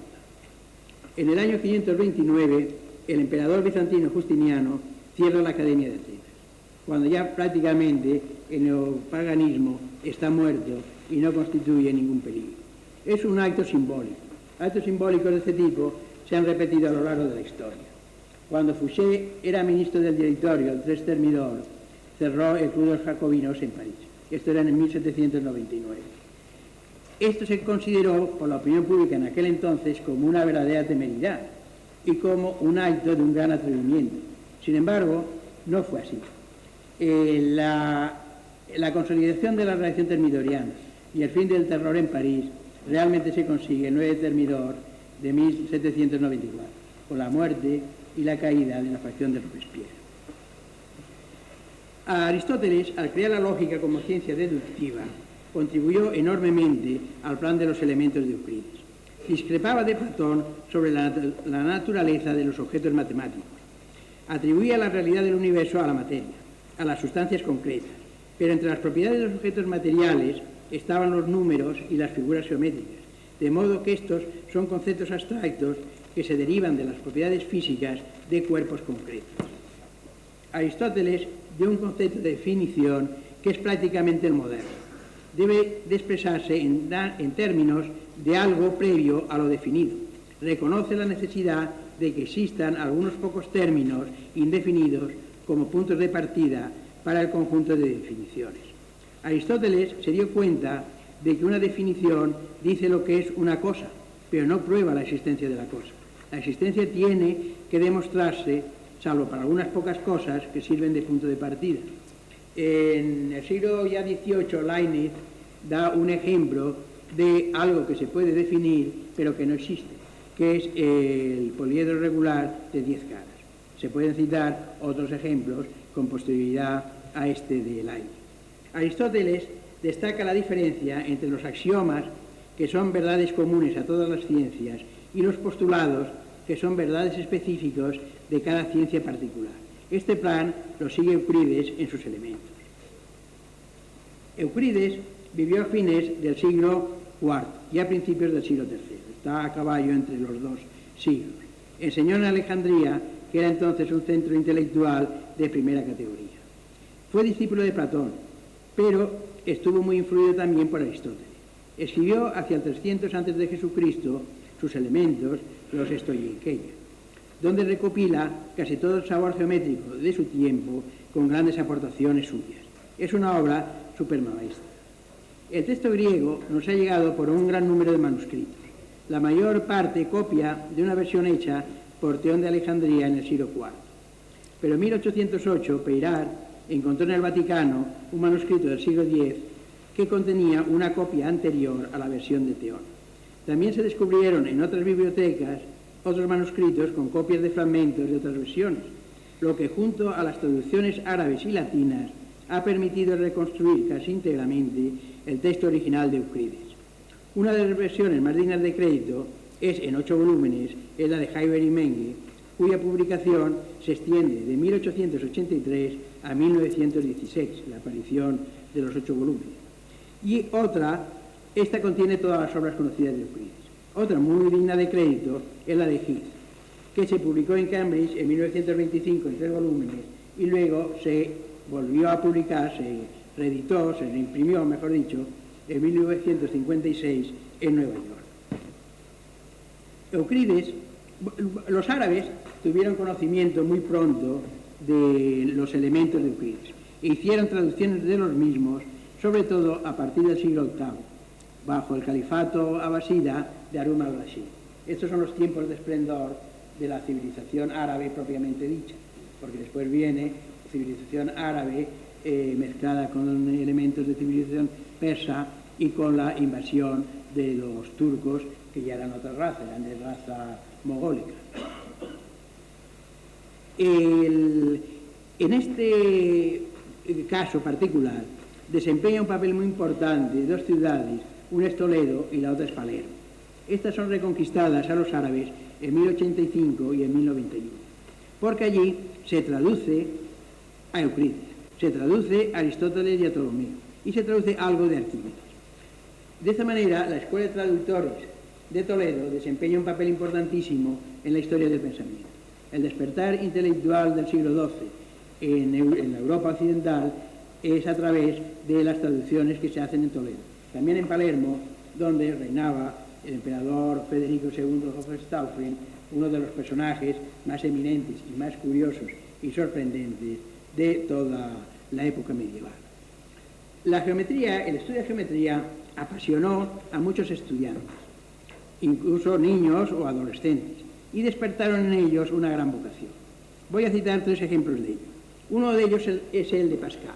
[SPEAKER 4] En el año 529, el emperador bizantino Justiniano cierra la Academia de Atenas, cuando ya prácticamente el neopaganismo está muerto y no constituye ningún peligro. Es un acto simbólico. Actos simbólicos de este tipo se han repetido a lo largo de la historia. Cuando Fouché era ministro del Directorio, el Tres Thermidor cerró el Club de los Jacobinos en París. Esto era en 1799. Esto se consideró por la opinión pública en aquel entonces como una verdadera temeridad y como un acto de un gran atrevimiento. Sin embargo, no fue así. La consolidación de la reacción termidoriana y el fin del terror en París realmente se consigue el 9 de Thermidor de 1794, con la muerte y la caída de la facción de Robespierre. Aristóteles, al crear la lógica como ciencia deductiva, contribuyó enormemente al plan de los elementos de Euclides. Discrepaba de Platón sobre la naturaleza de los objetos matemáticos. Atribuía la realidad del universo a la materia, a las sustancias concretas, pero entre las propiedades de los objetos materiales estaban los números y las figuras geométricas, de modo que estos son conceptos abstractos que se derivan de las propiedades físicas de cuerpos concretos. Aristóteles dio un concepto de definición que es prácticamente el moderno. Debe de expresarse en términos de algo previo a lo definido. Reconoce la necesidad de que existan algunos pocos términos indefinidos como puntos de partida para el conjunto de definiciones. Aristóteles se dio cuenta de que una definición dice lo que es una cosa, pero no prueba la existencia de la cosa. La existencia tiene que demostrarse, salvo para algunas pocas cosas que sirven de punto de partida. En el siglo ya XVIII, Leibniz da un ejemplo de algo que se puede definir, pero que no existe, que es el poliedro regular de 10 caras. Se pueden citar otros ejemplos con posterioridad a este de Leibniz. Aristóteles destaca la diferencia entre los axiomas, que son verdades comunes a todas las ciencias, y los postulados, que son verdades específicos de cada ciencia particular. Este plan lo sigue Euclides en sus elementos. Euclides vivió a fines del siglo IV y a principios del siglo III. Está a caballo entre los dos siglos. Enseñó en Alejandría, que era entonces un centro intelectual de primera categoría. Fue discípulo de Platón, pero estuvo muy influido también por Aristóteles. Escribió hacia el 300 a.C. sus elementos, los Stoicheia, donde recopila casi todo el saber geométrico de su tiempo con grandes aportaciones suyas. Es una obra supermaestra. El texto griego nos ha llegado por un gran número de manuscritos. La mayor parte copia de una versión hecha por Teón de Alejandría en el siglo IV. Pero en 1808, Peyrat encontró en el Vaticano un manuscrito del siglo X que contenía una copia anterior a la versión de Teón. También se descubrieron en otras bibliotecas otros manuscritos con copias de fragmentos de otras versiones, lo que junto a las traducciones árabes y latinas ha permitido reconstruir casi íntegramente el texto original de Euclides. Una de las versiones más dignas de crédito es, en 8 volúmenes, es la de Heiber y Menge, cuya publicación se extiende de 1883 a 1916, la aparición de los 8 volúmenes. Y otra, esta contiene todas las obras conocidas de Euclides. Otra muy digna de crédito es la de Heath, que se publicó en Cambridge en 1925 en 3 volúmenes y luego se volvió a publicar, se reeditó, se reimprimió, mejor dicho, en 1956 en Nueva York. Euclides, los árabes tuvieron conocimiento muy pronto de los elementos de Euclides e hicieron traducciones de los mismos, sobre todo a partir del siglo VIII, bajo el califato abasida de Harún al-Rashid. Estos son los tiempos de esplendor de la civilización árabe propiamente dicha, porque después viene civilización árabe mezclada con elementos de civilización persa y con la invasión de los turcos, que ya eran otra raza, eran de raza mogólica. En este caso particular desempeña un papel muy importante dos ciudades, una es Toledo y la otra es Palermo. Estas son reconquistadas a los árabes en 1085 y en 1091, porque allí se traduce a Euclides, se traduce a Aristóteles y a Ptolomeo, y se traduce algo de Arquímedes. De esta manera, la Escuela de Traductores de Toledo desempeña un papel importantísimo en la historia del pensamiento. El despertar intelectual del siglo XII en la Europa occidental es a través de las traducciones que se hacen en Toledo. También en Palermo, donde reinaba el emperador Federico II Hohenstaufen, uno de los personajes más eminentes y más curiosos y sorprendentes de toda la época medieval. La geometría, el estudio de geometría, apasionó a muchos estudiantes, incluso niños o adolescentes, y despertaron en ellos una gran vocación. Voy a citar 3 ejemplos de ello. Uno de ellos es el de Pascal.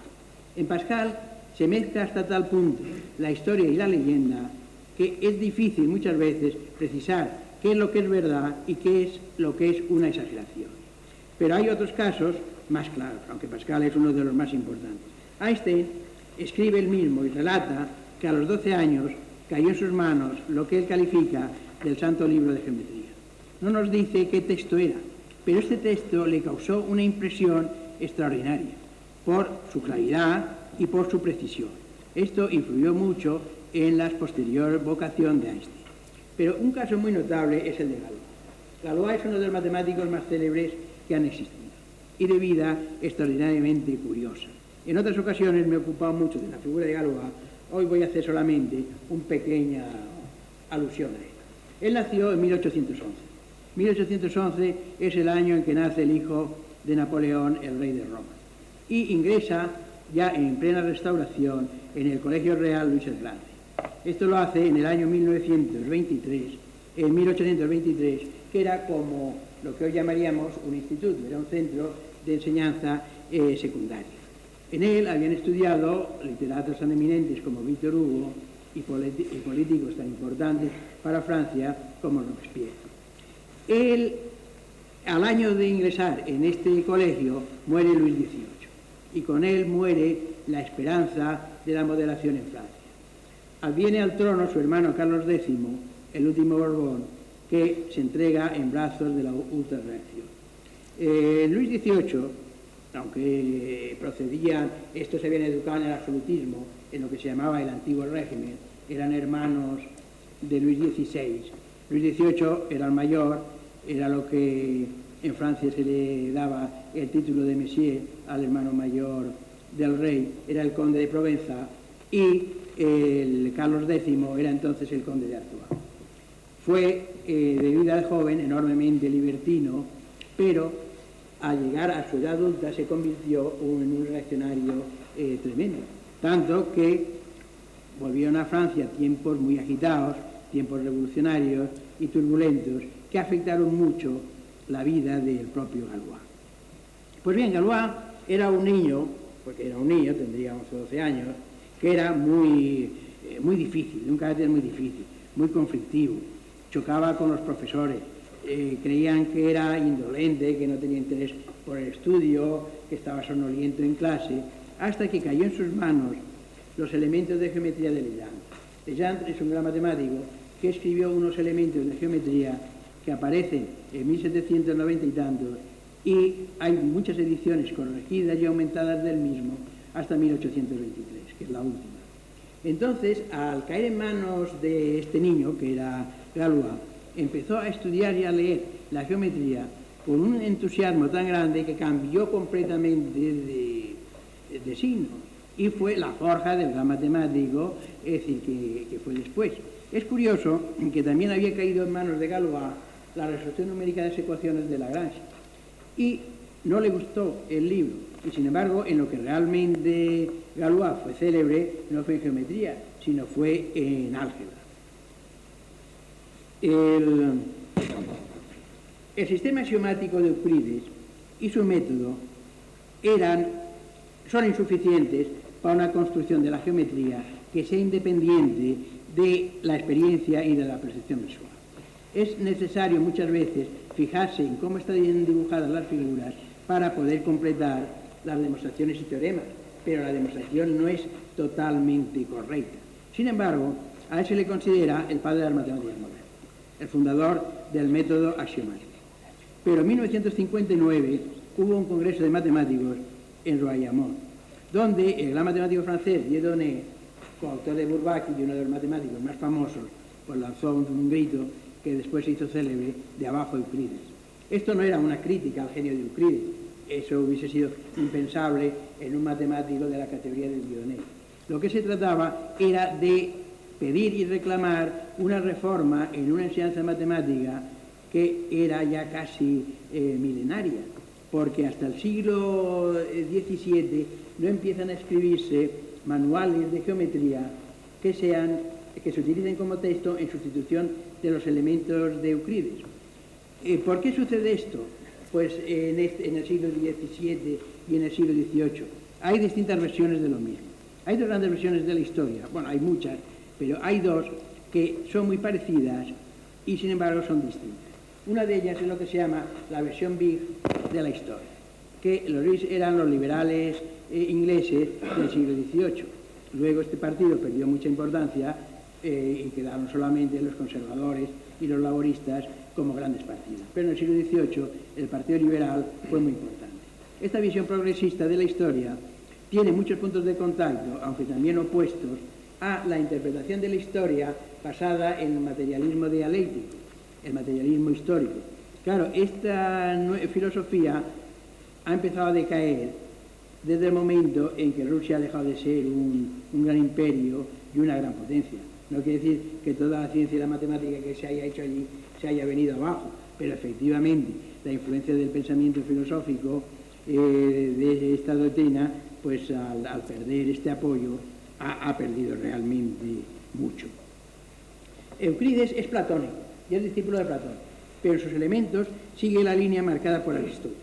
[SPEAKER 4] En Pascal se mezcla hasta tal punto la historia y la leyenda que es difícil muchas veces precisar qué es lo que es verdad y qué es lo que es una exageración. Pero hay otros casos más claros, aunque Pascal es uno de los más importantes. Einstein escribe él mismo y relata que a los 12 años cayó en sus manos lo que él califica del Santo Libro de Geometría. No nos dice qué texto era, pero este texto le causó una impresión extraordinaria por su claridad y por su precisión. Esto influyó mucho en la posterior vocación de Einstein. Pero un caso muy notable es el de Galois. Galois es uno de los matemáticos más célebres que han existido y de vida extraordinariamente curiosa. En otras ocasiones me he ocupado mucho de la figura de Galois. Hoy voy a hacer solamente una pequeña alusión a él. Él nació en 1811. 1811 es el año en que nace el hijo de Napoleón, el rey de Roma, y ingresa ya en plena restauración en el Colegio Real Luis el Grande. Esto lo hace en el año 1823, que era como lo que hoy llamaríamos un instituto, era un centro de enseñanza secundaria. En él habían estudiado literatos tan eminentes como Víctor Hugo y políticos tan importantes para Francia como Robespierre. Él, al año de ingresar en este colegio, muere Luis XVIII y con él muere la esperanza de la moderación en Francia. Viene al trono su hermano Carlos X, el último Borbón, que se entrega en brazos de la ultrarreacción. Luis XVIII, aunque estos se habían educado en el absolutismo, en lo que se llamaba el antiguo régimen, eran hermanos de Luis XVI. Luis XVIII era el mayor, era lo que en Francia se le daba el título de Messier al hermano mayor del rey, era el conde de Provenza, y el Carlos X era entonces el conde de Artois. Fue de vida joven enormemente libertino, pero al llegar a su edad adulta se convirtió en un reaccionario tremendo, tanto que volvieron a Francia tiempos muy agitados, tiempos revolucionarios y turbulentos que afectaron mucho la vida del propio Galois. Pues bien, Galois era un niño, porque era un niño, tendría 11 o 12 años, que era muy difícil, de un carácter muy difícil, muy conflictivo, chocaba con los profesores, creían que era indolente, que no tenía interés por el estudio, que estaba sonoliento en clase, hasta que cayó en sus manos los elementos de geometría de Legendre. Legendre es un gran matemático que escribió unos elementos de geometría que aparecen en 1790 y tantos, y hay muchas ediciones corregidas y aumentadas del mismo hasta 1823, que es la última. Entonces, al caer en manos de este niño, que era Galois, empezó a estudiar y a leer la geometría con un entusiasmo tan grande que cambió completamente de signo, y fue la forja del gran matemático, es decir, que fue después. Es curioso que también había caído en manos de Galois la resolución numérica de las ecuaciones de Lagrange, y no le gustó el libro, y sin embargo, en lo que realmente Galois fue célebre no fue en geometría, sino fue en álgebra. El sistema axiomático de Euclides y su método son insuficientes para una construcción de la geometría que sea independiente de la experiencia y de la percepción visual. Es necesario muchas veces fijarse en cómo están dibujadas las figuras para poder completar las demostraciones y teoremas, pero la demostración no es totalmente correcta. Sin embargo, a él se le considera el padre de las matemáticas modernas, el fundador del método axiomático. Pero en 1959 hubo un congreso de matemáticos en Royaumont, donde el gran matemático francés Dieudonné, coautor de Bourbaki y uno de los matemáticos más famosos, pues lanzó un grito que después se hizo célebre: de abajo Euclides. Esto no era una crítica al genio de Euclides, eso hubiese sido impensable en un matemático de la categoría de Dieudonné. Lo que se trataba era de pedir y reclamar una reforma en una enseñanza matemática que era ya casi milenaria, porque hasta el siglo XVII no empiezan a escribirse manuales de geometría que se utilicen como texto en sustitución de los elementos de Euclides. ¿Por qué sucede esto? Pues en el siglo XVII y en el siglo XVIII hay distintas versiones de lo mismo. Hay dos grandes versiones de la historia, bueno, hay muchas, pero hay dos que son muy parecidas y sin embargo son distintas. Una de ellas es lo que se llama la versión Big de la historia, que eran los liberales ingleses del siglo XVIII. Luego este partido perdió mucha importancia y quedaron solamente los conservadores y los laboristas como grandes partidos. Pero en el siglo XVIII el Partido Liberal fue muy importante. Esta visión progresista de la historia tiene muchos puntos de contacto, aunque también opuestos, a la interpretación de la historia basada en el materialismo dialéctico, el materialismo histórico. Claro, esta filosofía ha empezado a decaer desde el momento en que Rusia ha dejado de ser un gran imperio y una gran potencia. No quiere decir que toda la ciencia y la matemática que se haya hecho allí se haya venido abajo, pero efectivamente la influencia del pensamiento filosófico de esta doctrina, pues al perder este apoyo, ha perdido realmente mucho. Euclides es platónico y es discípulo de Platón, pero en sus elementos sigue la línea marcada por Aristóteles.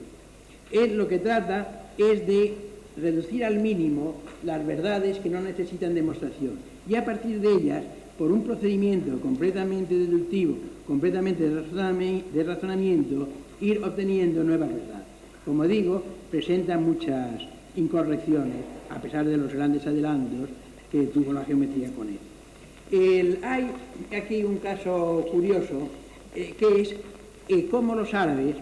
[SPEAKER 4] Él lo que trata es de reducir al mínimo las verdades que no necesitan demostración y a partir de ellas, por un procedimiento completamente deductivo, completamente de razonamiento, ir obteniendo nuevas verdades. Como digo, presenta muchas incorrecciones, a pesar de los grandes adelantos que tuvo la geometría con él. Hay aquí un caso curioso, que es cómo los árabes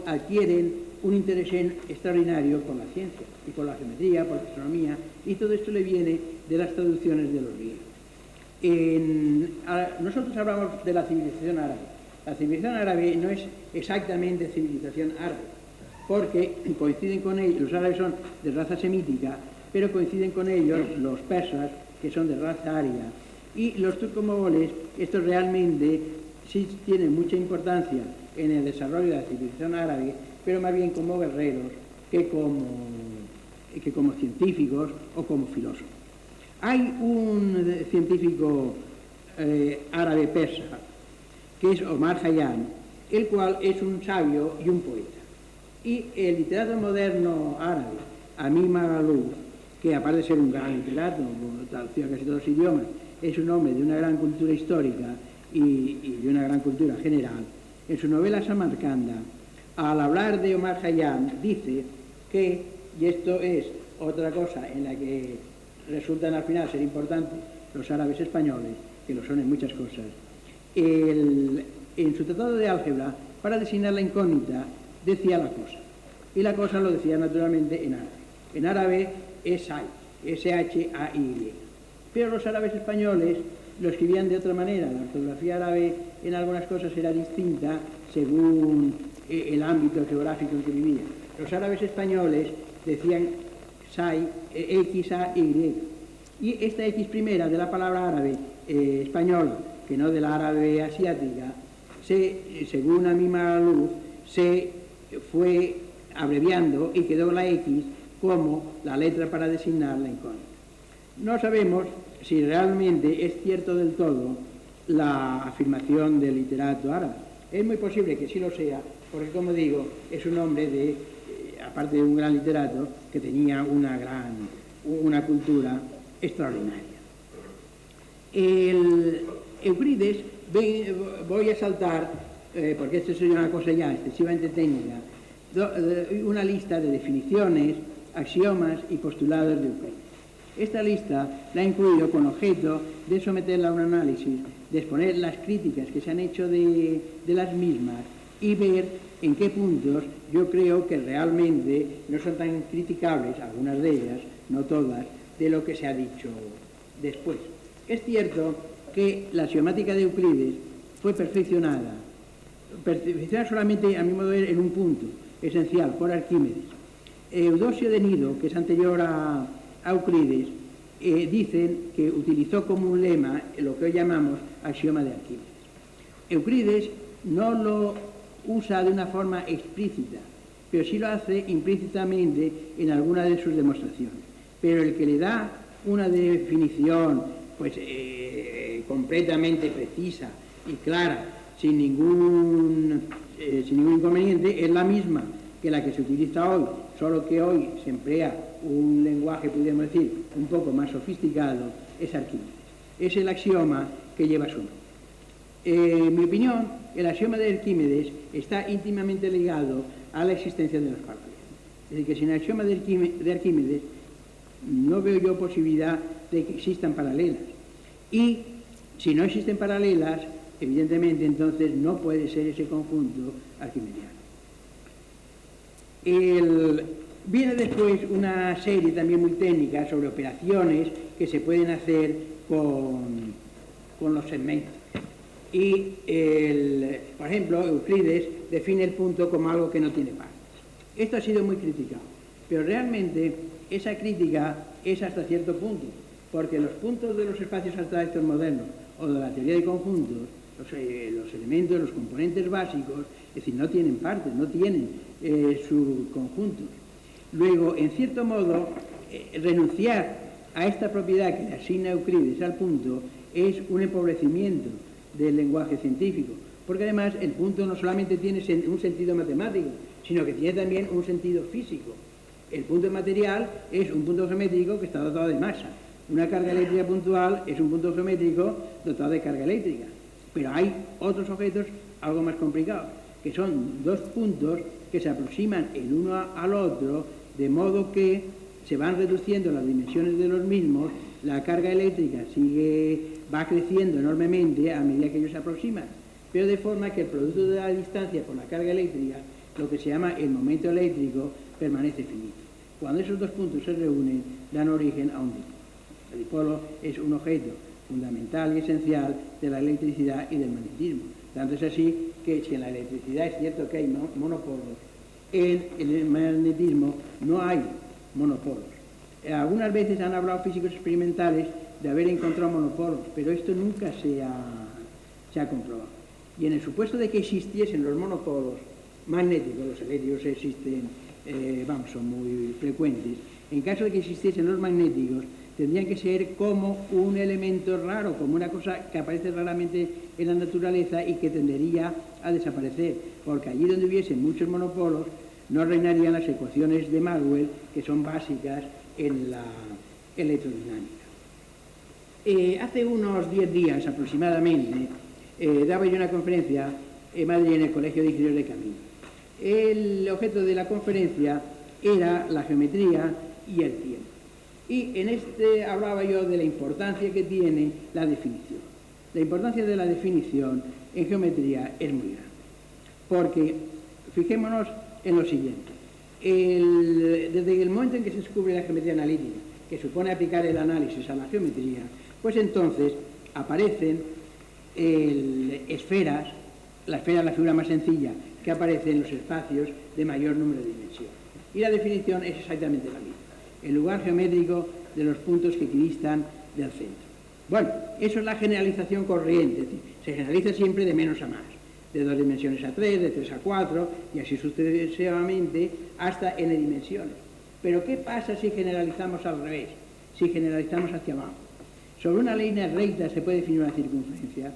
[SPEAKER 4] adquieren un interés extraordinario por la ciencia y por la geometría, por la astronomía, y todo esto le viene de las traducciones de los griegos. Nosotros hablamos de la civilización árabe. La civilización árabe no es exactamente civilización árabe, porque coinciden con ellos, los árabes son de raza semítica, pero coinciden con ellos los persas, que son de raza aria, y los turco-mogoles, estos realmente sí tienen mucha importancia en el desarrollo de la civilización árabe, pero más bien como guerreros que como científicos o como filósofos. Hay un científico árabe persa, que es Omar Khayyam, el cual es un sabio y un poeta. Y el literato moderno árabe, Amin Maalouf, que aparte de ser un gran literato, traducido a casi todos los idiomas, es un hombre de una gran cultura histórica y de una gran cultura general, en su novela Samarcanda, al hablar de Omar Khayyam, dice que, y esto es otra cosa en la que resultan al final ser importantes los árabes españoles, que lo son en muchas cosas, en su tratado de álgebra, para designar la incógnita, decía la cosa. Y la cosa lo decía naturalmente en árabe. En árabe es Shai, S-H-A-Y. Pero los árabes españoles lo escribían de otra manera. La ortografía árabe en algunas cosas era distinta según el ámbito geográfico en que vivían. Los árabes españoles decían Shai, X-A-Y. Y esta X primera de la palabra árabe española, que no de la árabe asiática, según Amin Maalouf, se fue abreviando y quedó la X como la letra para designar la incógnita. No sabemos si realmente es cierto del todo la afirmación del literato árabe. Es muy posible que sí lo sea, porque como digo, es un hombre aparte de un gran literato, que tenía una cultura extraordinaria. Euclides, voy a saltar, porque esto sería una cosa ya excesivamente técnica, una lista de definiciones, axiomas y postulados de Euclides. Esta lista la he incluido con objeto de someterla a un análisis, de exponer las críticas que se han hecho de las mismas y ver en qué puntos yo creo que realmente no son tan criticables, algunas de ellas, no todas, de lo que se ha dicho después. Es cierto que la axiomática de Euclides fue perfeccionada solamente, a mi modo de ver, en un punto esencial, por Arquímedes. Eudosio de Nido, que es anterior a Euclides, dicen que utilizó como un lema lo que hoy llamamos axioma de Arquímedes. Euclides no lo usa de una forma explícita, pero sí lo hace implícitamente en alguna de sus demostraciones. Pero el que le da una definición pues, completamente precisa y clara, sin ningún inconveniente, es la misma que la que se utiliza hoy, solo que hoy se emplea un lenguaje, podríamos decir, un poco más sofisticado, es Arquímedes. Es el axioma que lleva su nombre. En mi opinión, el axioma de Arquímedes está íntimamente ligado a la existencia de los paralelos. Es decir, que sin el axioma de Arquímedes no veo yo posibilidad de que existan paralelas. Y si no existen paralelas, evidentemente entonces no puede ser ese conjunto arquimediano. Viene después una serie también muy técnica sobre operaciones que se pueden hacer con los segmentos. Y, por ejemplo, Euclides define el punto como algo que no tiene partes. Esto ha sido muy criticado, pero realmente esa crítica es hasta cierto punto, porque los puntos de los espacios abstractos modernos o de la teoría de conjuntos, los elementos, los componentes básicos, es decir, no tienen partes, no tienen subconjuntos. Luego, en cierto modo, renunciar a esta propiedad que le asigna Euclides al punto es un empobrecimiento del lenguaje científico, porque además el punto no solamente tiene un sentido matemático, sino que tiene también un sentido físico. El punto material es un punto geométrico que está dotado de masa. Una carga eléctrica puntual es un punto geométrico dotado de carga eléctrica. Pero hay otros objetos algo más complicados, que son dos puntos que se aproximan el uno al otro, de modo que se van reduciendo las dimensiones de los mismos, la carga eléctrica va creciendo enormemente a medida que ellos se aproximan, pero de forma que el producto de la distancia por la carga eléctrica, lo que se llama el momento eléctrico, permanece finito. Cuando esos dos puntos se reúnen, dan origen a un dipolo. El dipolo es un objeto fundamental y esencial de la electricidad y del magnetismo. Tanto es así que si en la electricidad es cierto que hay monopolos, en el magnetismo no hay monopolos. Algunas veces han hablado físicos experimentales de haber encontrado monopolos, pero esto nunca se ha comprobado. Y en el supuesto de que existiesen los monopolos magnéticos, los eléctricos existen, son muy frecuentes, en caso de que existiesen los magnéticos, tendrían que ser como un elemento raro, como una cosa que aparece raramente en la naturaleza y que tendería a desaparecer, porque allí donde hubiesen muchos monopolos no reinarían las ecuaciones de Maxwell, que son básicas en la electrodinámica. Hace unos 10 días aproximadamente daba yo una conferencia en Madrid en el Colegio de Ingenieros de Camino. El objeto de la conferencia era la geometría y el tiempo. Y en hablaba yo de la importancia que tiene la definición. La importancia de la definición en geometría es muy grande. Porque, fijémonos en lo siguiente. Desde el momento en que se descubre la geometría analítica, que supone aplicar el análisis a la geometría, pues entonces aparecen esferas, la esfera es la figura más sencilla, que aparece en los espacios de mayor número de dimensiones. Y la definición es exactamente la misma. El lugar geométrico de los puntos que equidistan del centro. Bueno, eso es la generalización corriente, es decir, se generaliza siempre de menos a más, de 2 dimensiones a 3, de 3 a 4, y así sucesivamente hasta n dimensiones. Pero ¿qué pasa si generalizamos al revés? Si generalizamos hacia abajo. ¿Sobre una línea recta se puede definir una circunferencia?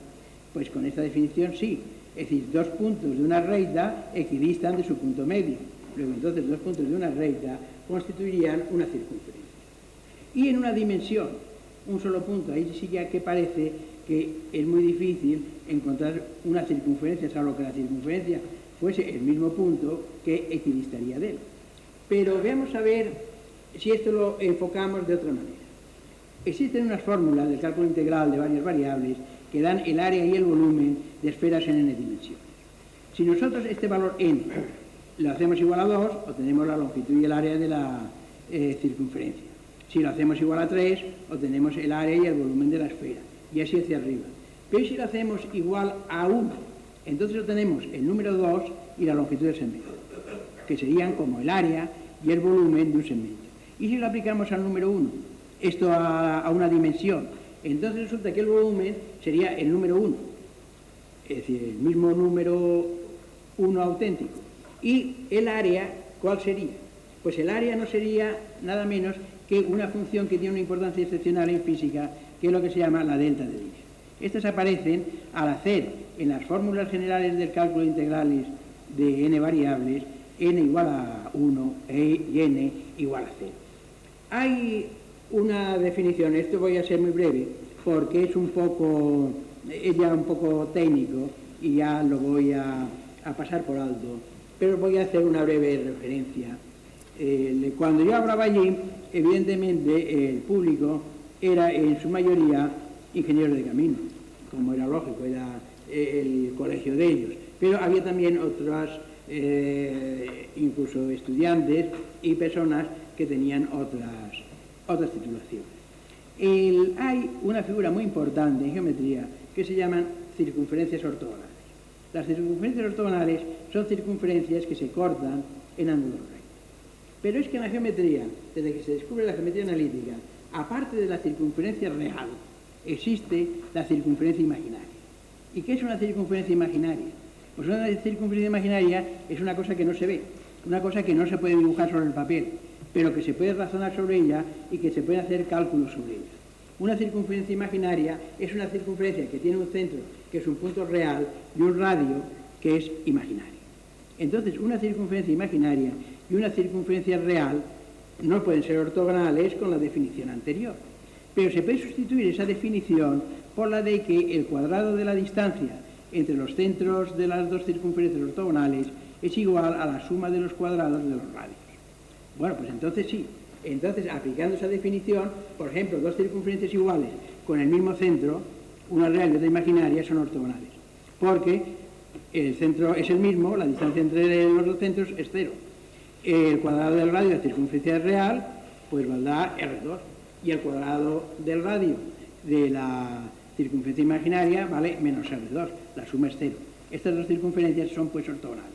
[SPEAKER 4] Pues con esta definición sí. Es decir, 2 puntos de una recta equidistan de su punto medio. Luego entonces 2 puntos de una recta constituirían una circunferencia. Y en una dimensión, un solo punto, ahí sí ya que parece que es muy difícil encontrar una circunferencia, salvo que la circunferencia fuese el mismo punto que equidistaría de él. Pero veamos a ver si esto lo enfocamos de otra manera. Existen unas fórmulas del cálculo integral de varias variables que dan el área y el volumen de esferas en n dimensiones. Si nosotros este valor n lo hacemos igual a 2, obtenemos la longitud y el área de la circunferencia. Si lo hacemos igual a 3, obtenemos el área y el volumen de la esfera, y así hacia arriba. Pero si lo hacemos igual a 1, entonces obtenemos el número 2 y la longitud del segmento, que serían como el área y el volumen de un segmento. Y si lo aplicamos al número 1, esto a una dimensión, entonces resulta que el volumen sería el número 1, es decir, el mismo número 1 auténtico. ¿Y el área cuál sería? Pues el área no sería nada menos que una función que tiene una importancia excepcional en física, que es lo que se llama la delta de Dirichlet. Estas aparecen al hacer en las fórmulas generales del cálculo de integrales de n variables, n igual a 1 y n igual a 0. Hay una definición, esto voy a ser muy breve, porque es ya un poco técnico y ya lo voy a pasar por alto, pero voy a hacer una breve referencia. Cuando yo hablaba allí, evidentemente el público era en su mayoría ingenieros de camino, como era lógico, era el colegio de ellos, pero había también otras, incluso estudiantes y personas que tenían otras titulaciones. Hay una figura muy importante en geometría que se llaman circunferencias ortogonales. Las circunferencias ortogonales son circunferencias que se cortan en ángulos rectos. Pero es que en la geometría, desde que se descubre la geometría analítica, aparte de la circunferencia real, existe la circunferencia imaginaria. ¿Y qué es una circunferencia imaginaria? Pues una circunferencia imaginaria es una cosa que no se ve, una cosa que no se puede dibujar sobre el papel, pero que se puede razonar sobre ella y que se puede hacer cálculos sobre ella. Una circunferencia imaginaria es una circunferencia que tiene un centro, que es un punto real, y un radio, que es imaginario. Entonces, una circunferencia imaginaria y una circunferencia real no pueden ser ortogonales con la definición anterior, pero se puede sustituir esa definición por la de que el cuadrado de la distancia entre los centros de las dos circunferencias ortogonales es igual a la suma de los cuadrados de los radios. Bueno, pues entonces sí. Entonces, aplicando esa definición, por ejemplo, dos circunferencias iguales con el mismo centro, una real y otra imaginaria, son ortogonales, porque el centro es el mismo, la distancia entre los dos centros es 0. El cuadrado del radio de la circunferencia real, pues valdrá R2, y el cuadrado del radio de la circunferencia imaginaria vale menos R2, la suma es 0. Estas dos circunferencias son pues ortogonales.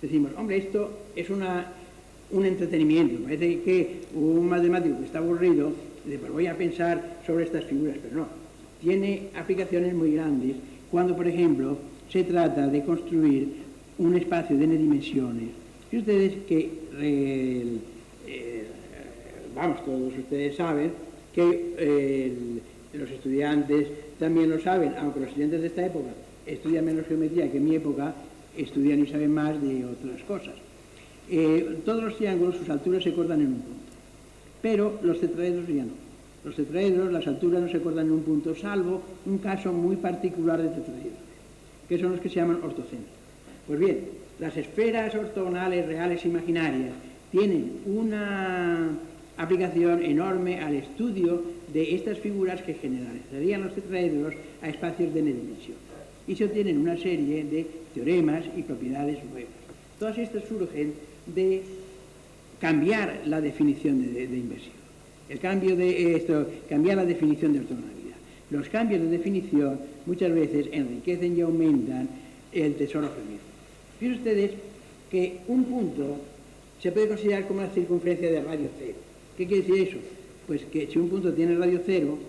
[SPEAKER 4] Decimos, hombre, esto es un entretenimiento, parece que un matemático que está aburrido, dice, pues voy a pensar sobre estas figuras, pero no, tiene aplicaciones muy grandes cuando, por ejemplo, se trata de construir un espacio de n dimensiones. Y ustedes todos ustedes saben que los estudiantes también lo saben, aunque los estudiantes de esta época estudian menos geometría que en mi época, estudian y saben más de otras cosas. Todos los triángulos, sus alturas se cortan en un punto, pero los tetraedros ya no. Los tetraedros, las alturas no se cortan en un punto, salvo un caso muy particular de tetraedros, que son los que se llaman ortocéntricos. Pues bien, las esferas ortogonales reales e imaginarias tienen una aplicación enorme al estudio de estas figuras que generalizarían los tetraedros a espacios de n dimensiones. Y se obtienen una serie de teoremas y propiedades nuevas. Todas estas surgen de cambiar la definición de inversión. El cambio de esto, cambiar la definición de ortogonalidad. Los cambios de definición muchas veces enriquecen y aumentan el tesoro geométrico. Fíjense ustedes que un punto se puede considerar como una circunferencia de radio cero. ¿Qué quiere decir eso? Pues que si un punto tiene radio cero,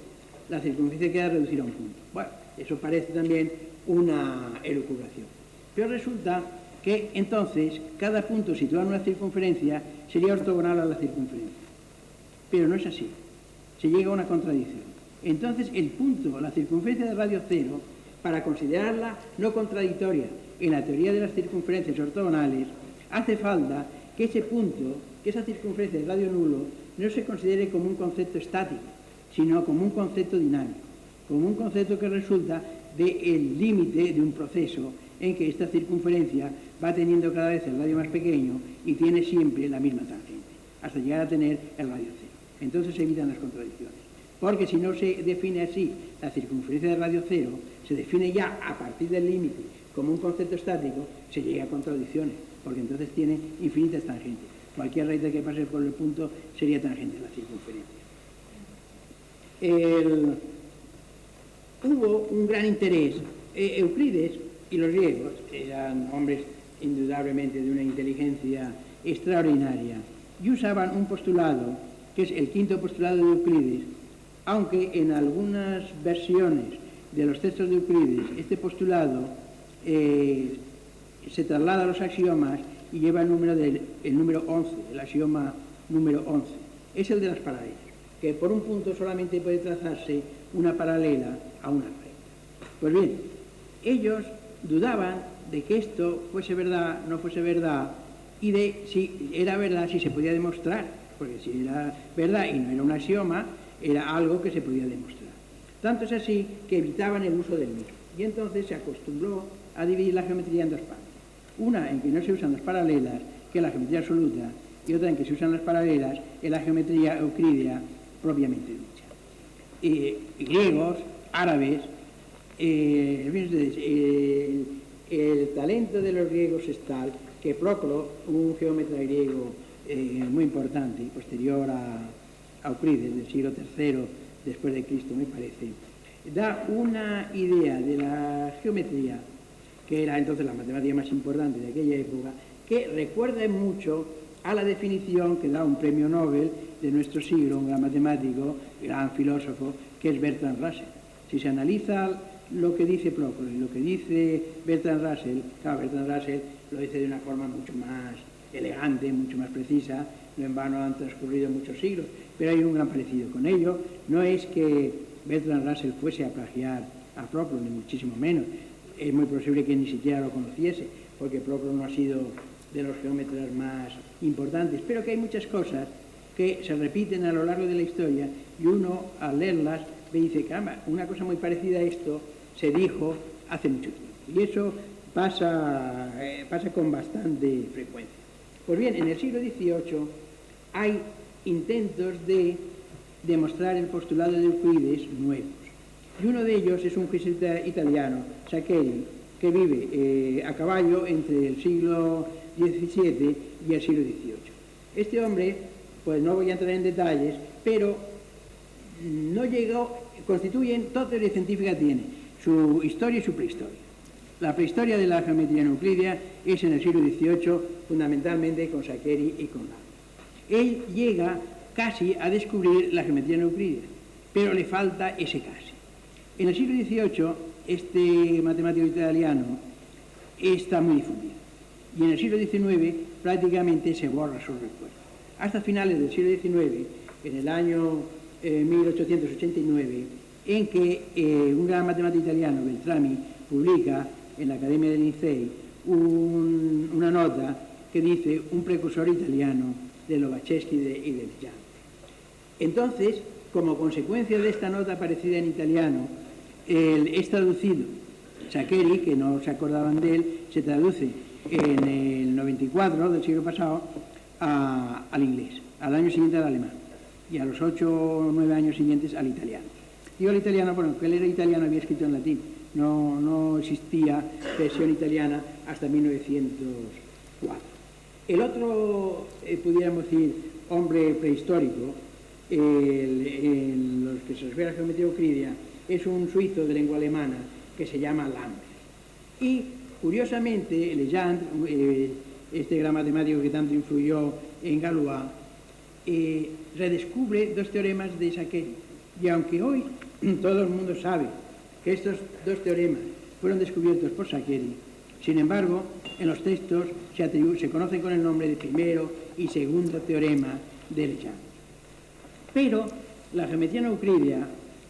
[SPEAKER 4] la circunferencia queda reducida a un punto. Bueno, eso parece también una elucubración. Pero resulta que entonces cada punto situado en una circunferencia sería ortogonal a la circunferencia. Pero no es así. Se llega a una contradicción. Entonces el punto, la circunferencia de radio cero, para considerarla no contradictoria en la teoría de las circunferencias ortogonales, hace falta que ese punto, que esa circunferencia de radio nulo, no se considere como un concepto estático, sino como un concepto dinámico, como un concepto que resulta del límite de un proceso en que esta circunferencia va teniendo cada vez el radio más pequeño y tiene siempre la misma tangente, hasta llegar a tener el radio cero. Entonces se evitan las contradicciones. Porque si no se define así la circunferencia de radio cero, se define ya a partir del límite como un concepto estático, se llega a contradicciones, porque entonces tiene infinitas tangentes. Cualquier recta que pase por el punto sería tangente a la circunferencia. Hubo un gran interés. Euclides y los griegos eran hombres indudablemente de una inteligencia extraordinaria y usaban un postulado, que es el quinto postulado de Euclides, aunque en algunas versiones de los textos de Euclides este postulado se traslada a los axiomas y lleva el número 11, el axioma número 11. Es el de las paralelas, que por un punto solamente puede trazarse una paralela a una recta. Pues bien, ellos dudaban de que esto fuese verdad, no fuese verdad, y de si era verdad, si se podía demostrar, porque si era verdad y no era un axioma, era algo que se podía demostrar. Tanto es así que evitaban el uso del mismo, y entonces se acostumbró a dividir la geometría en dos partes. Una en que no se usan las paralelas, que es la geometría absoluta, y otra en que se usan las paralelas, es la geometría euclídea propiamente dicha. Griegos, árabes, el talento de los griegos es tal que Proclo, un geómetra griego muy importante, posterior a Euclides, del siglo III después de Cristo, me parece, da una idea de la geometría, que era entonces la matemática más importante de aquella época, que recuerda mucho a la definición que da un premio Nobel de nuestro siglo, un gran matemático, gran filósofo, que es Bertrand Russell. Si se analiza lo que dice Proclo y lo que dice Bertrand Russell, claro, Bertrand Russell lo dice de una forma mucho más elegante, mucho más precisa, no en vano han transcurrido muchos siglos, pero hay un gran parecido con ello. No es que Bertrand Russell fuese a plagiar a Proclo, ni muchísimo menos. Es muy posible que ni siquiera lo conociese, porque Proclo no ha sido de los geómetras más importantes, pero que hay muchas cosas que se repiten a lo largo de la historia y uno, al leerlas, me dice, caramba, una cosa muy parecida a esto se dijo hace mucho tiempo. Y eso pasa con bastante frecuencia. Pues bien, en el siglo XVIII hay intentos de demostrar el postulado de Euclides nuevos. Y uno de ellos es un jesuita italiano, Saccheri, que vive a caballo entre el siglo XVII y el siglo XVIII. Este hombre, pues no voy a entrar en detalles, pero no llegó, constituyen, toda teoría científica tiene su historia y su prehistoria. La prehistoria de la geometría no euclídea es en el siglo XVIII, fundamentalmente con Saccheri y con Lambert. Él llega casi a descubrir la geometría no euclídea, pero le falta ese casi. En el siglo XVIII, este matemático italiano está muy difundido, y en el siglo XIX prácticamente se borra su recuerdo. Hasta finales del siglo XIX, en el año 1889, en que un gran matemático italiano, Beltrami, publica en la Academia del Licei una nota que dice un precursor italiano de Lobachevsky y de Legendre. Entonces, como consecuencia de esta nota aparecida en italiano, es traducido, Saccheri, que no se acordaban de él, se traduce en el 94 del siglo pasado al inglés, al año siguiente al alemán y a los 8 o 9 años siguientes al italiano. Digo al italiano, bueno, que él era italiano, había escrito en latín, no existía versión italiana hasta 1904. El otro, pudiéramos decir, hombre prehistórico, en los que se refiere a la geometría euclídea, es un suizo de lengua alemana que se llama Lambert. Y, curiosamente, Legendre, este gran matemático que tanto influyó en Galois, redescubre dos teoremas de Saccheri. Y aunque hoy todo el mundo sabe que estos dos teoremas fueron descubiertos por Saccheri, sin embargo, en los textos se conocen con el nombre de primero y segundo teorema de Legendre. Pero la geometría no euclídea,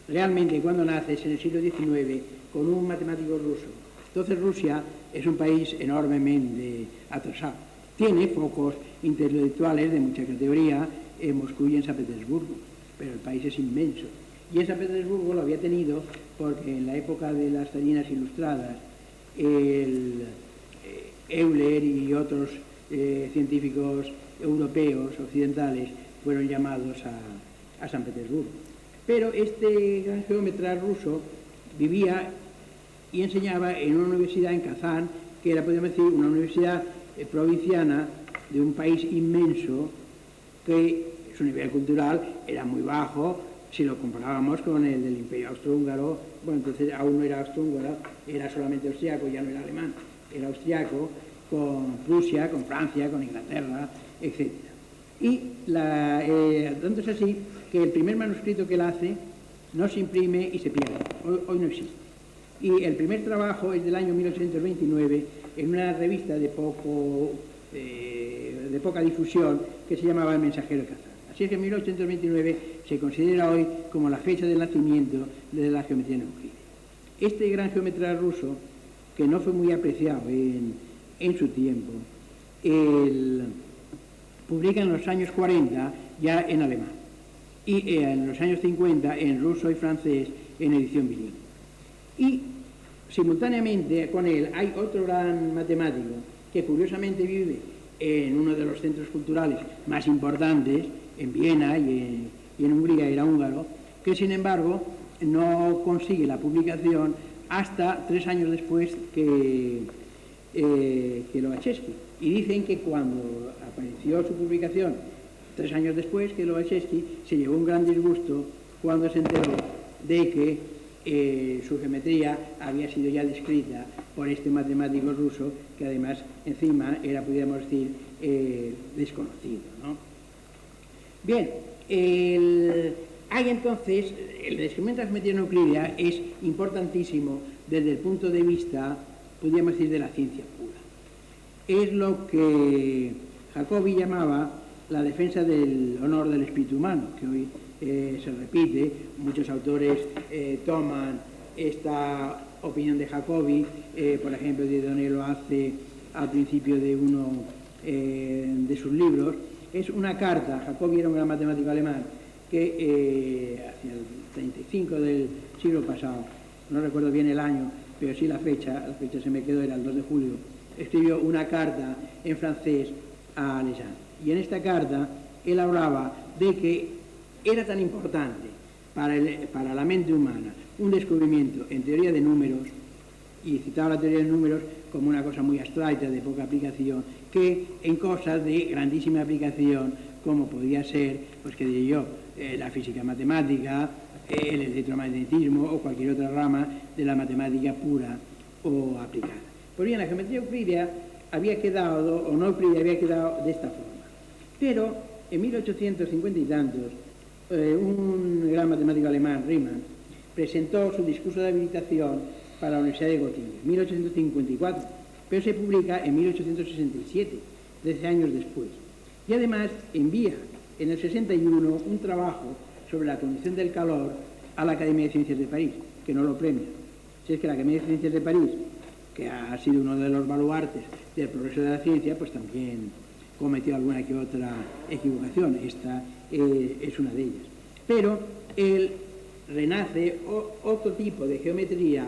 [SPEAKER 4] realmente cuando nace es en el siglo XIX con un matemático ruso. Entonces Rusia es un país enormemente atrasado. Tiene focos intelectuales de mucha categoría en Moscú y en San Petersburgo, pero el país es inmenso. Y en San Petersburgo lo había tenido porque en la época de las Stalinas ilustradas, Euler y otros científicos europeos, occidentales, fueron llamados a San Petersburgo. Pero este gran geómetra ruso vivía y enseñaba en una universidad en Kazán, que era, podríamos decir, una universidad provinciana de un país inmenso, que su nivel cultural era muy bajo si lo comparábamos con el del Imperio Austrohúngaro. Bueno, entonces aún no era austrohúngaro, era solamente austriaco, ya no era alemán, era austriaco, con Prusia, con Francia, con Inglaterra, etc. Y tanto es así que el primer manuscrito que él hace no se imprime y se pierde, hoy no existe. Y el primer trabajo es del año 1829 en una revista de poca difusión que se llamaba El Mensajero de Kazán. Así es que 1829 se considera hoy como la fecha del nacimiento de la geometría euclídea. Este gran geómetra ruso, que no fue muy apreciado en su tiempo, publica en los años 40 ya en alemán y en los años 50 en ruso y francés en edición bilingüe. Y simultáneamente con él hay otro gran matemático que curiosamente vive en uno de los centros culturales más importantes, en Viena y en Hungría, era húngaro, que sin embargo no consigue la publicación hasta 3 años después que Lobachevsky. Y dicen que cuando apareció su publicación 3 años después que Lobachevsky, se llevó un gran disgusto cuando se enteró de que su geometría había sido ya descrita por este matemático ruso, que además encima era, podríamos decir, desconocido, ¿no? Bien, hay entonces, el descubrimiento de la geometría euclídea es importantísimo desde el punto de vista, podríamos decir, de la ciencia pura. Es lo que Jacobi llamaba la defensa del honor del espíritu humano, que hoy se repite. Muchos autores toman esta opinión de Jacobi, por ejemplo, Dieudonné lo hace al principio de uno de sus libros. Es una carta. Jacobi era un gran matemático alemán que hacia el 35 del siglo pasado, no recuerdo bien el año, pero sí la fecha se me quedó, era el 2 de julio, escribió una carta en francés a Legendre. Y en esta carta él hablaba de que era tan importante para la mente humana un descubrimiento en teoría de números, y citaba la teoría de números como una cosa muy abstracta, de poca aplicación, que en cosas de grandísima aplicación, como podía ser, pues que diría yo, la física matemática, el electromagnetismo o cualquier otra rama de la matemática pura o aplicada. Pues bien, la geometría euclídea había quedado, o no euclídea, había quedado de esta forma. Pero en 1850 y tantos, un gran matemático alemán, Riemann, presentó su discurso de habilitación para la Universidad de Göttingen, 1854, pero se publica en 1867, 13 años después. Y además envía en el 61 un trabajo sobre la condición del calor a la Academia de Ciencias de París, que no lo premia. Si es que la Academia de Ciencias de París, que ha sido uno de los baluartes del progreso de la ciencia, pues también cometió alguna que otra equivocación. Esta es una de ellas. Pero él renace otro tipo de geometría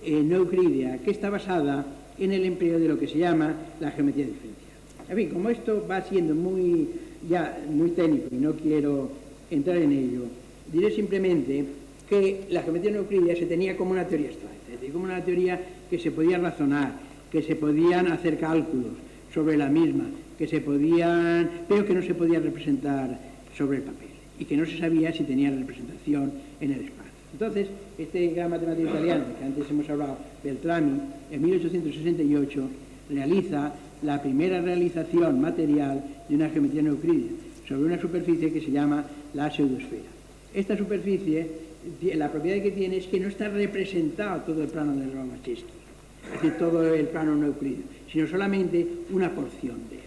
[SPEAKER 4] no euclídea, que está basada en el empleo de lo que se llama la geometría diferencial. En fin, como esto va siendo muy técnico y no quiero entrar en ello, diré simplemente que la geometría no euclídea se tenía como una teoría abstracta, es decir, como una teoría que se podía razonar, que se podían hacer cálculos sobre la misma, pero que no se podía representar sobre el papel y que no se sabía si tenía representación en el espacio. Entonces, este gran matemático italiano, que antes hemos hablado, Beltrami, en 1868 realiza la primera realización material de una geometría no euclídea sobre una superficie que se llama la pseudosfera. Esta superficie, la propiedad que tiene es que no está representado todo el plano de Lobachevsky, es decir, todo el plano no euclídeo, sino solamente una porción de él.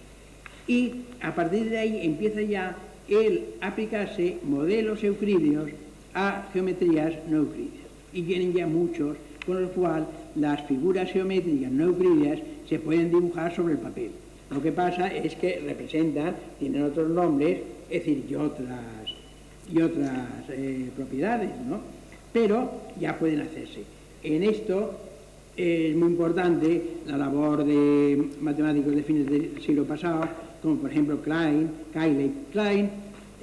[SPEAKER 4] Y a partir de ahí empieza ya el aplicarse modelos euclídeos a geometrías no euclídeas. Y vienen ya muchos, con lo cual las figuras geométricas no euclídeas se pueden dibujar sobre el papel. Lo que pasa es que representan, tienen otros nombres, es decir, y otras propiedades, ¿no? Pero ya pueden hacerse. En esto es muy importante la labor de matemáticos de fines del siglo pasado, como por ejemplo Klein. Klein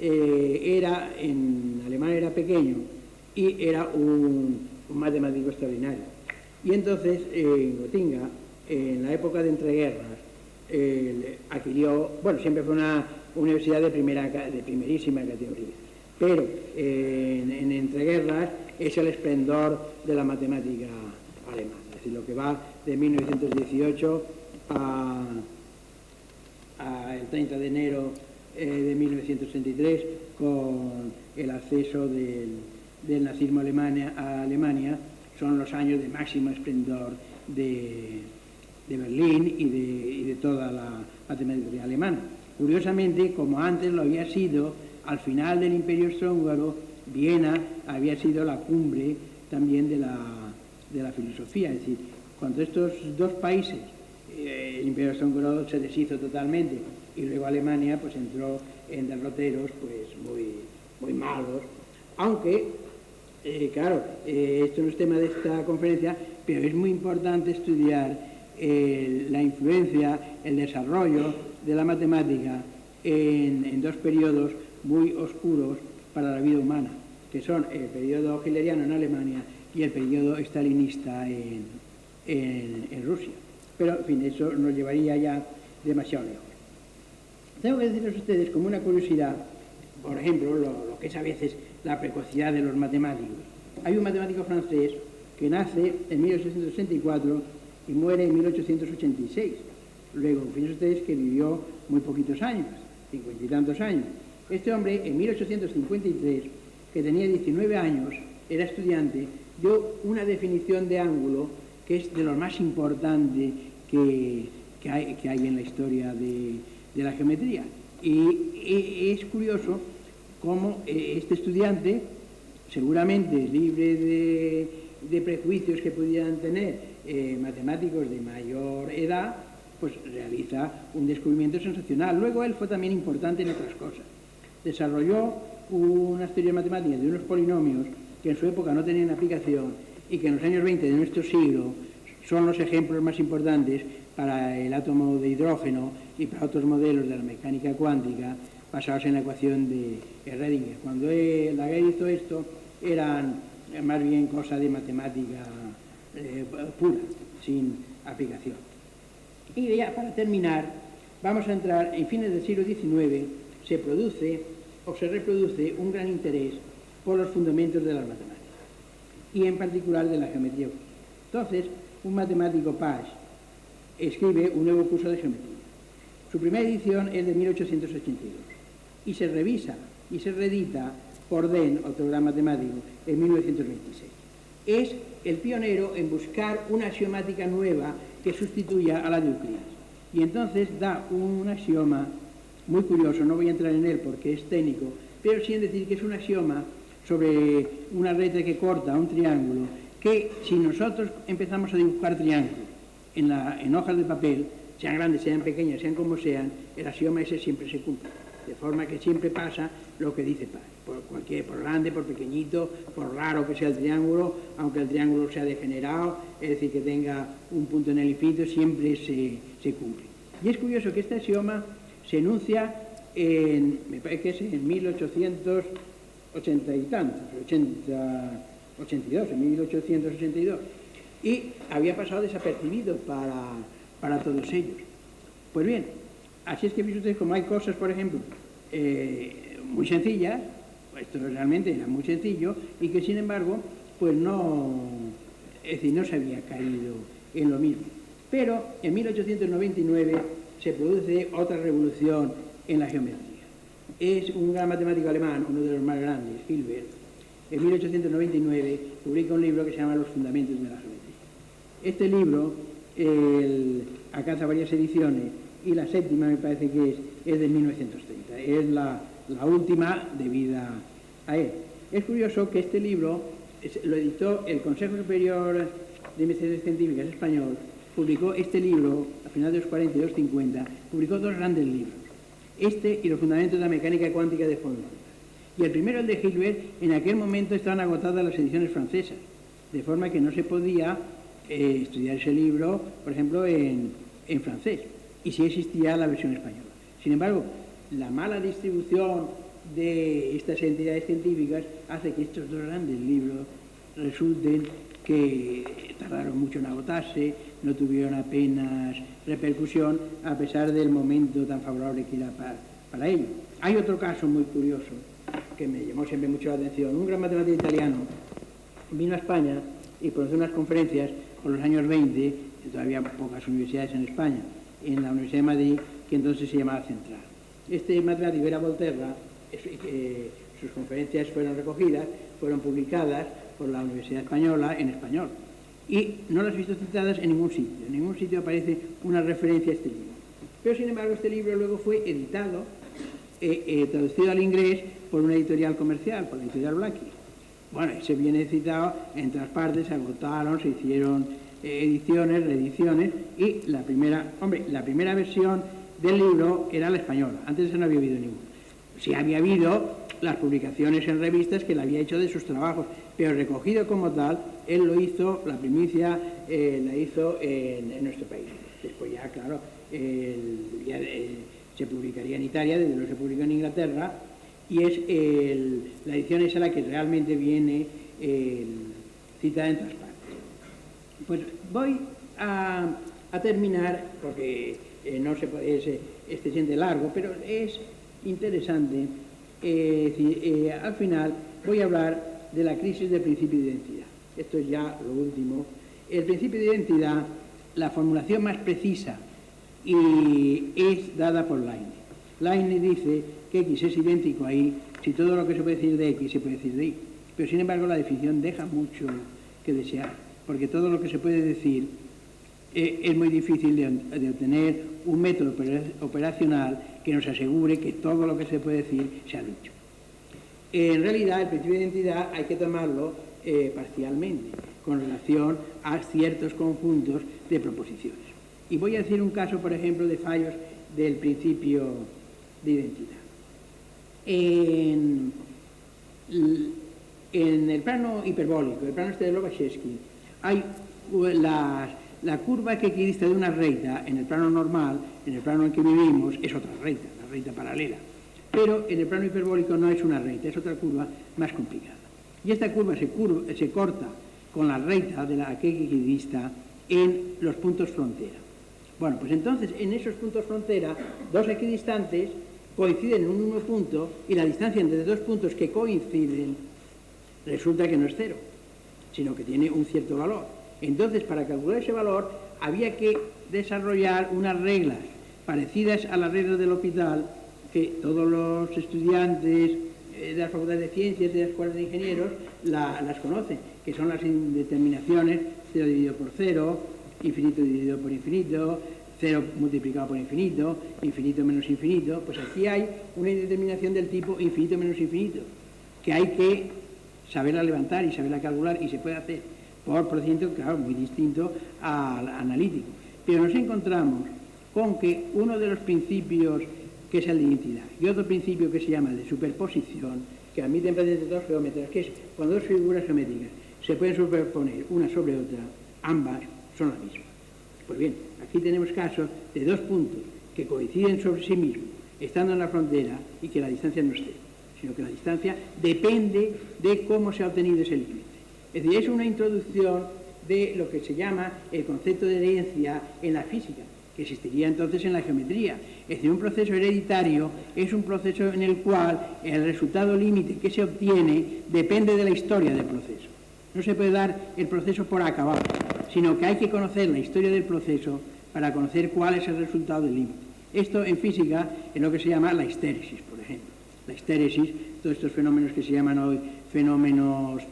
[SPEAKER 4] en alemán era pequeño y era un matemático extraordinario. Y entonces, en Gotinga, en la época de entreguerras, adquirió, bueno, siempre fue una universidad de primerísima categoría, pero en entreguerras es el esplendor de la matemática alemana, es decir, lo que va de 1918 el 30 de enero de 1933, con el acceso del nazismo a Alemania, son los años de máximo esplendor de Berlín y de toda la matemática alemana. Curiosamente, como antes lo había sido, al final del Imperio Austrohúngaro, Viena había sido la cumbre también de la filosofía. Es decir, cuando estos dos países, el Imperio Austrohúngaro se deshizo totalmente y luego Alemania pues entró en derroteros pues muy malos, aunque claro, esto no es tema de esta conferencia, pero es muy importante estudiar la influencia, el desarrollo de la matemática en dos periodos muy oscuros para la vida humana, que son el periodo hitleriano en Alemania y el periodo stalinista en Rusia. Pero, en fin, eso nos llevaría ya demasiado lejos. Tengo que decirles a ustedes como una curiosidad, por ejemplo, lo que es a veces la precocidad de los matemáticos. Hay un matemático francés que nace en 1864 y muere en 1886. Luego, fíjense ustedes que vivió muy poquitos años, 50 y tantos años. Este hombre, en 1853, que tenía 19 años, era estudiante, dio una definición de ángulo que es de lo más importante que hay en la historia de la geometría. Y es curioso cómo este estudiante, seguramente libre de prejuicios que pudieran tener matemáticos de mayor edad, pues realiza un descubrimiento sensacional. Luego él fue también importante en otras cosas. Desarrolló unas teorías matemáticas de unos polinomios que en su época no tenían aplicación y que en los años 20 de nuestro siglo son los ejemplos más importantes para el átomo de hidrógeno y para otros modelos de la mecánica cuántica basados en la ecuación de Schrödinger. Cuando Laguerre hizo esto, eran más bien cosas de matemática pura, sin aplicación. Y ya para terminar, vamos a entrar en fines del siglo XIX, se produce o se reproduce un gran interés por los fundamentos de las matemáticas y en particular de la geometría. Entonces, un matemático, Page, escribe un nuevo curso de geometría. Su primera edición es de 1882 y se revisa y se reedita por Dehn, otro gran matemático, en 1926. Es el pionero en buscar una axiomática nueva que sustituya a la de Euclides. Y entonces da un axioma muy curioso, no voy a entrar en él porque es técnico, pero sí en decir que es un axioma sobre una recta que corta un triángulo, que si nosotros empezamos a dibujar triángulos en hojas de papel, sean grandes, sean pequeñas, sean como sean, el axioma ese siempre se cumple. De forma que siempre pasa lo que dice Page. Por grande, por pequeñito, por raro que sea el triángulo, aunque el triángulo sea degenerado, es decir, que tenga un punto en el infinito, siempre se cumple. Y es curioso que este axioma se enuncia me parece que es en 1880 y tantos, 82, en 1882, y había pasado desapercibido para todos ellos. Pues bien, así es que fíjense ustedes como hay cosas, por ejemplo, muy sencillas, esto realmente era muy sencillo, y que sin embargo, pues no se había caído en lo mismo. Pero en 1899 se produce otra revolución en la geometría. Es un gran matemático alemán, uno de los más grandes, Hilbert, en 1899 publica un libro que se llama Los fundamentos de la geometría. Este libro alcanza varias ediciones y la séptima me parece que es de 1930, es la última debida a él. Es curioso que este libro lo editó el Consejo Superior de Investigaciones Científicas español, publicó este libro a finales de los 40 y los 50, publicó dos grandes libros, este y los fundamentos de la mecánica cuántica de Von Neumann. Y el primero, el de Hilbert, en aquel momento estaban agotadas las ediciones francesas, de forma que no se podía estudiar ese libro, por ejemplo, en francés, y sí existía la versión española. Sin embargo, la mala distribución de estas entidades científicas hace que estos dos grandes libros resulten que tardaron mucho en agotarse, no tuvieron apenas repercusión, a pesar del momento tan favorable que era para ello. Hay otro caso muy curioso, que me llamó siempre mucho la atención. Un gran matemático italiano vino a España y pronunció unas conferencias por los años 20, todavía pocas universidades en España, en la Universidad de Madrid, que entonces se llamaba Central. Este matemático era Volterra, sus conferencias fueron recogidas, fueron publicadas por la Universidad Española en español, y no las he visto citadas en ningún sitio aparece una referencia a este libro. Pero sin embargo este libro luego fue editado, traducido al inglés por una editorial comercial, por la editorial Blackie. Bueno, se viene citado en todas partes, se agotaron, se hicieron ediciones, reediciones, y la primera versión del libro era la española, antes de eso no había habido ninguna. Sí había habido las publicaciones en revistas que él había hecho de sus trabajos, pero recogido como tal, él lo hizo, la primicia la hizo en nuestro país. Después ya, claro, se publicaría en Italia, desde luego se publicó en Inglaterra, y es la edición esa la que realmente viene citada en todas partes. Pues voy a terminar, porque no se puede, este siente largo, pero es interesante. Al final voy a hablar de la crisis del principio de identidad. Esto es ya lo último. El principio de identidad, la formulación más precisa es dada por Leibniz. Leibniz dice que X es idéntico a Y si todo lo que se puede decir de X se puede decir de Y. Pero sin embargo la definición deja mucho que desear, porque todo lo que se puede decir es muy difícil de obtener un método operacional que nos asegure que todo lo que se puede decir se ha dicho. En realidad, el principio de identidad hay que tomarlo parcialmente, con relación a ciertos conjuntos de proposiciones. Y voy a decir un caso, por ejemplo, de fallos del principio de identidad. En el plano hiperbólico, el plano este de Lobachevsky, hay la curva que equidista de una recta en el plano normal, en el plano en que vivimos, es otra recta, la recta paralela. Pero en el plano hiperbólico no es una recta, es otra curva más complicada. Y esta curva se corta con la recta de la que equidista en los puntos frontera. Bueno, pues entonces en esos puntos frontera, dos equidistantes coinciden en un mismo punto y la distancia entre dos puntos que coinciden resulta que no es cero, sino que tiene un cierto valor. Entonces, para calcular ese valor, había que desarrollar unas reglas parecidas a las reglas del L'Hôpital, que todos los estudiantes de las facultades de ciencias y de las escuelas de ingenieros las conocen, que son las indeterminaciones 0 dividido por 0, infinito dividido por infinito, 0 multiplicado por infinito, infinito menos infinito. Pues aquí hay una indeterminación del tipo infinito menos infinito, que hay que saberla levantar y saberla calcular, y se puede hacer por procedimiento, claro, muy distinto al analítico. Pero nos encontramos con que uno de los principios, que es el de identidad, y otro principio que se llama de superposición, que admiten prácticamente todos los geómetras, que es cuando dos figuras geométricas se pueden superponer una sobre otra, ambas son la misma. Pues bien, aquí tenemos casos de dos puntos que coinciden sobre sí mismos, estando en la frontera, y que la distancia no es cero, sino que la distancia depende de cómo se ha obtenido ese límite. Es decir, es una introducción de lo que se llama el concepto de herencia en la física, que existiría entonces en la geometría. Es decir, un proceso hereditario es un proceso en el cual el resultado límite que se obtiene depende de la historia del proceso. No se puede dar el proceso por acabado, sino que hay que conocer la historia del proceso para conocer cuál es el resultado del límite. Esto en física es lo que se llama la histéresis, por ejemplo. La histéresis, todos estos fenómenos que se llaman hoy fenómenos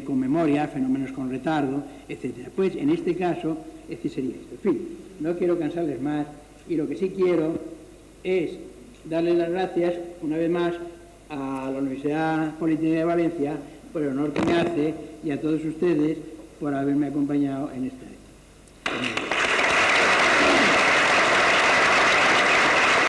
[SPEAKER 4] con memoria, fenómenos con retardo, etc. Pues en este caso, este sería esto. En fin, no quiero cansarles más, y lo que sí quiero es darles las gracias una vez más a la Universidad Politécnica de Valencia por el honor que me hace, y a todos ustedes por haberme acompañado en esta.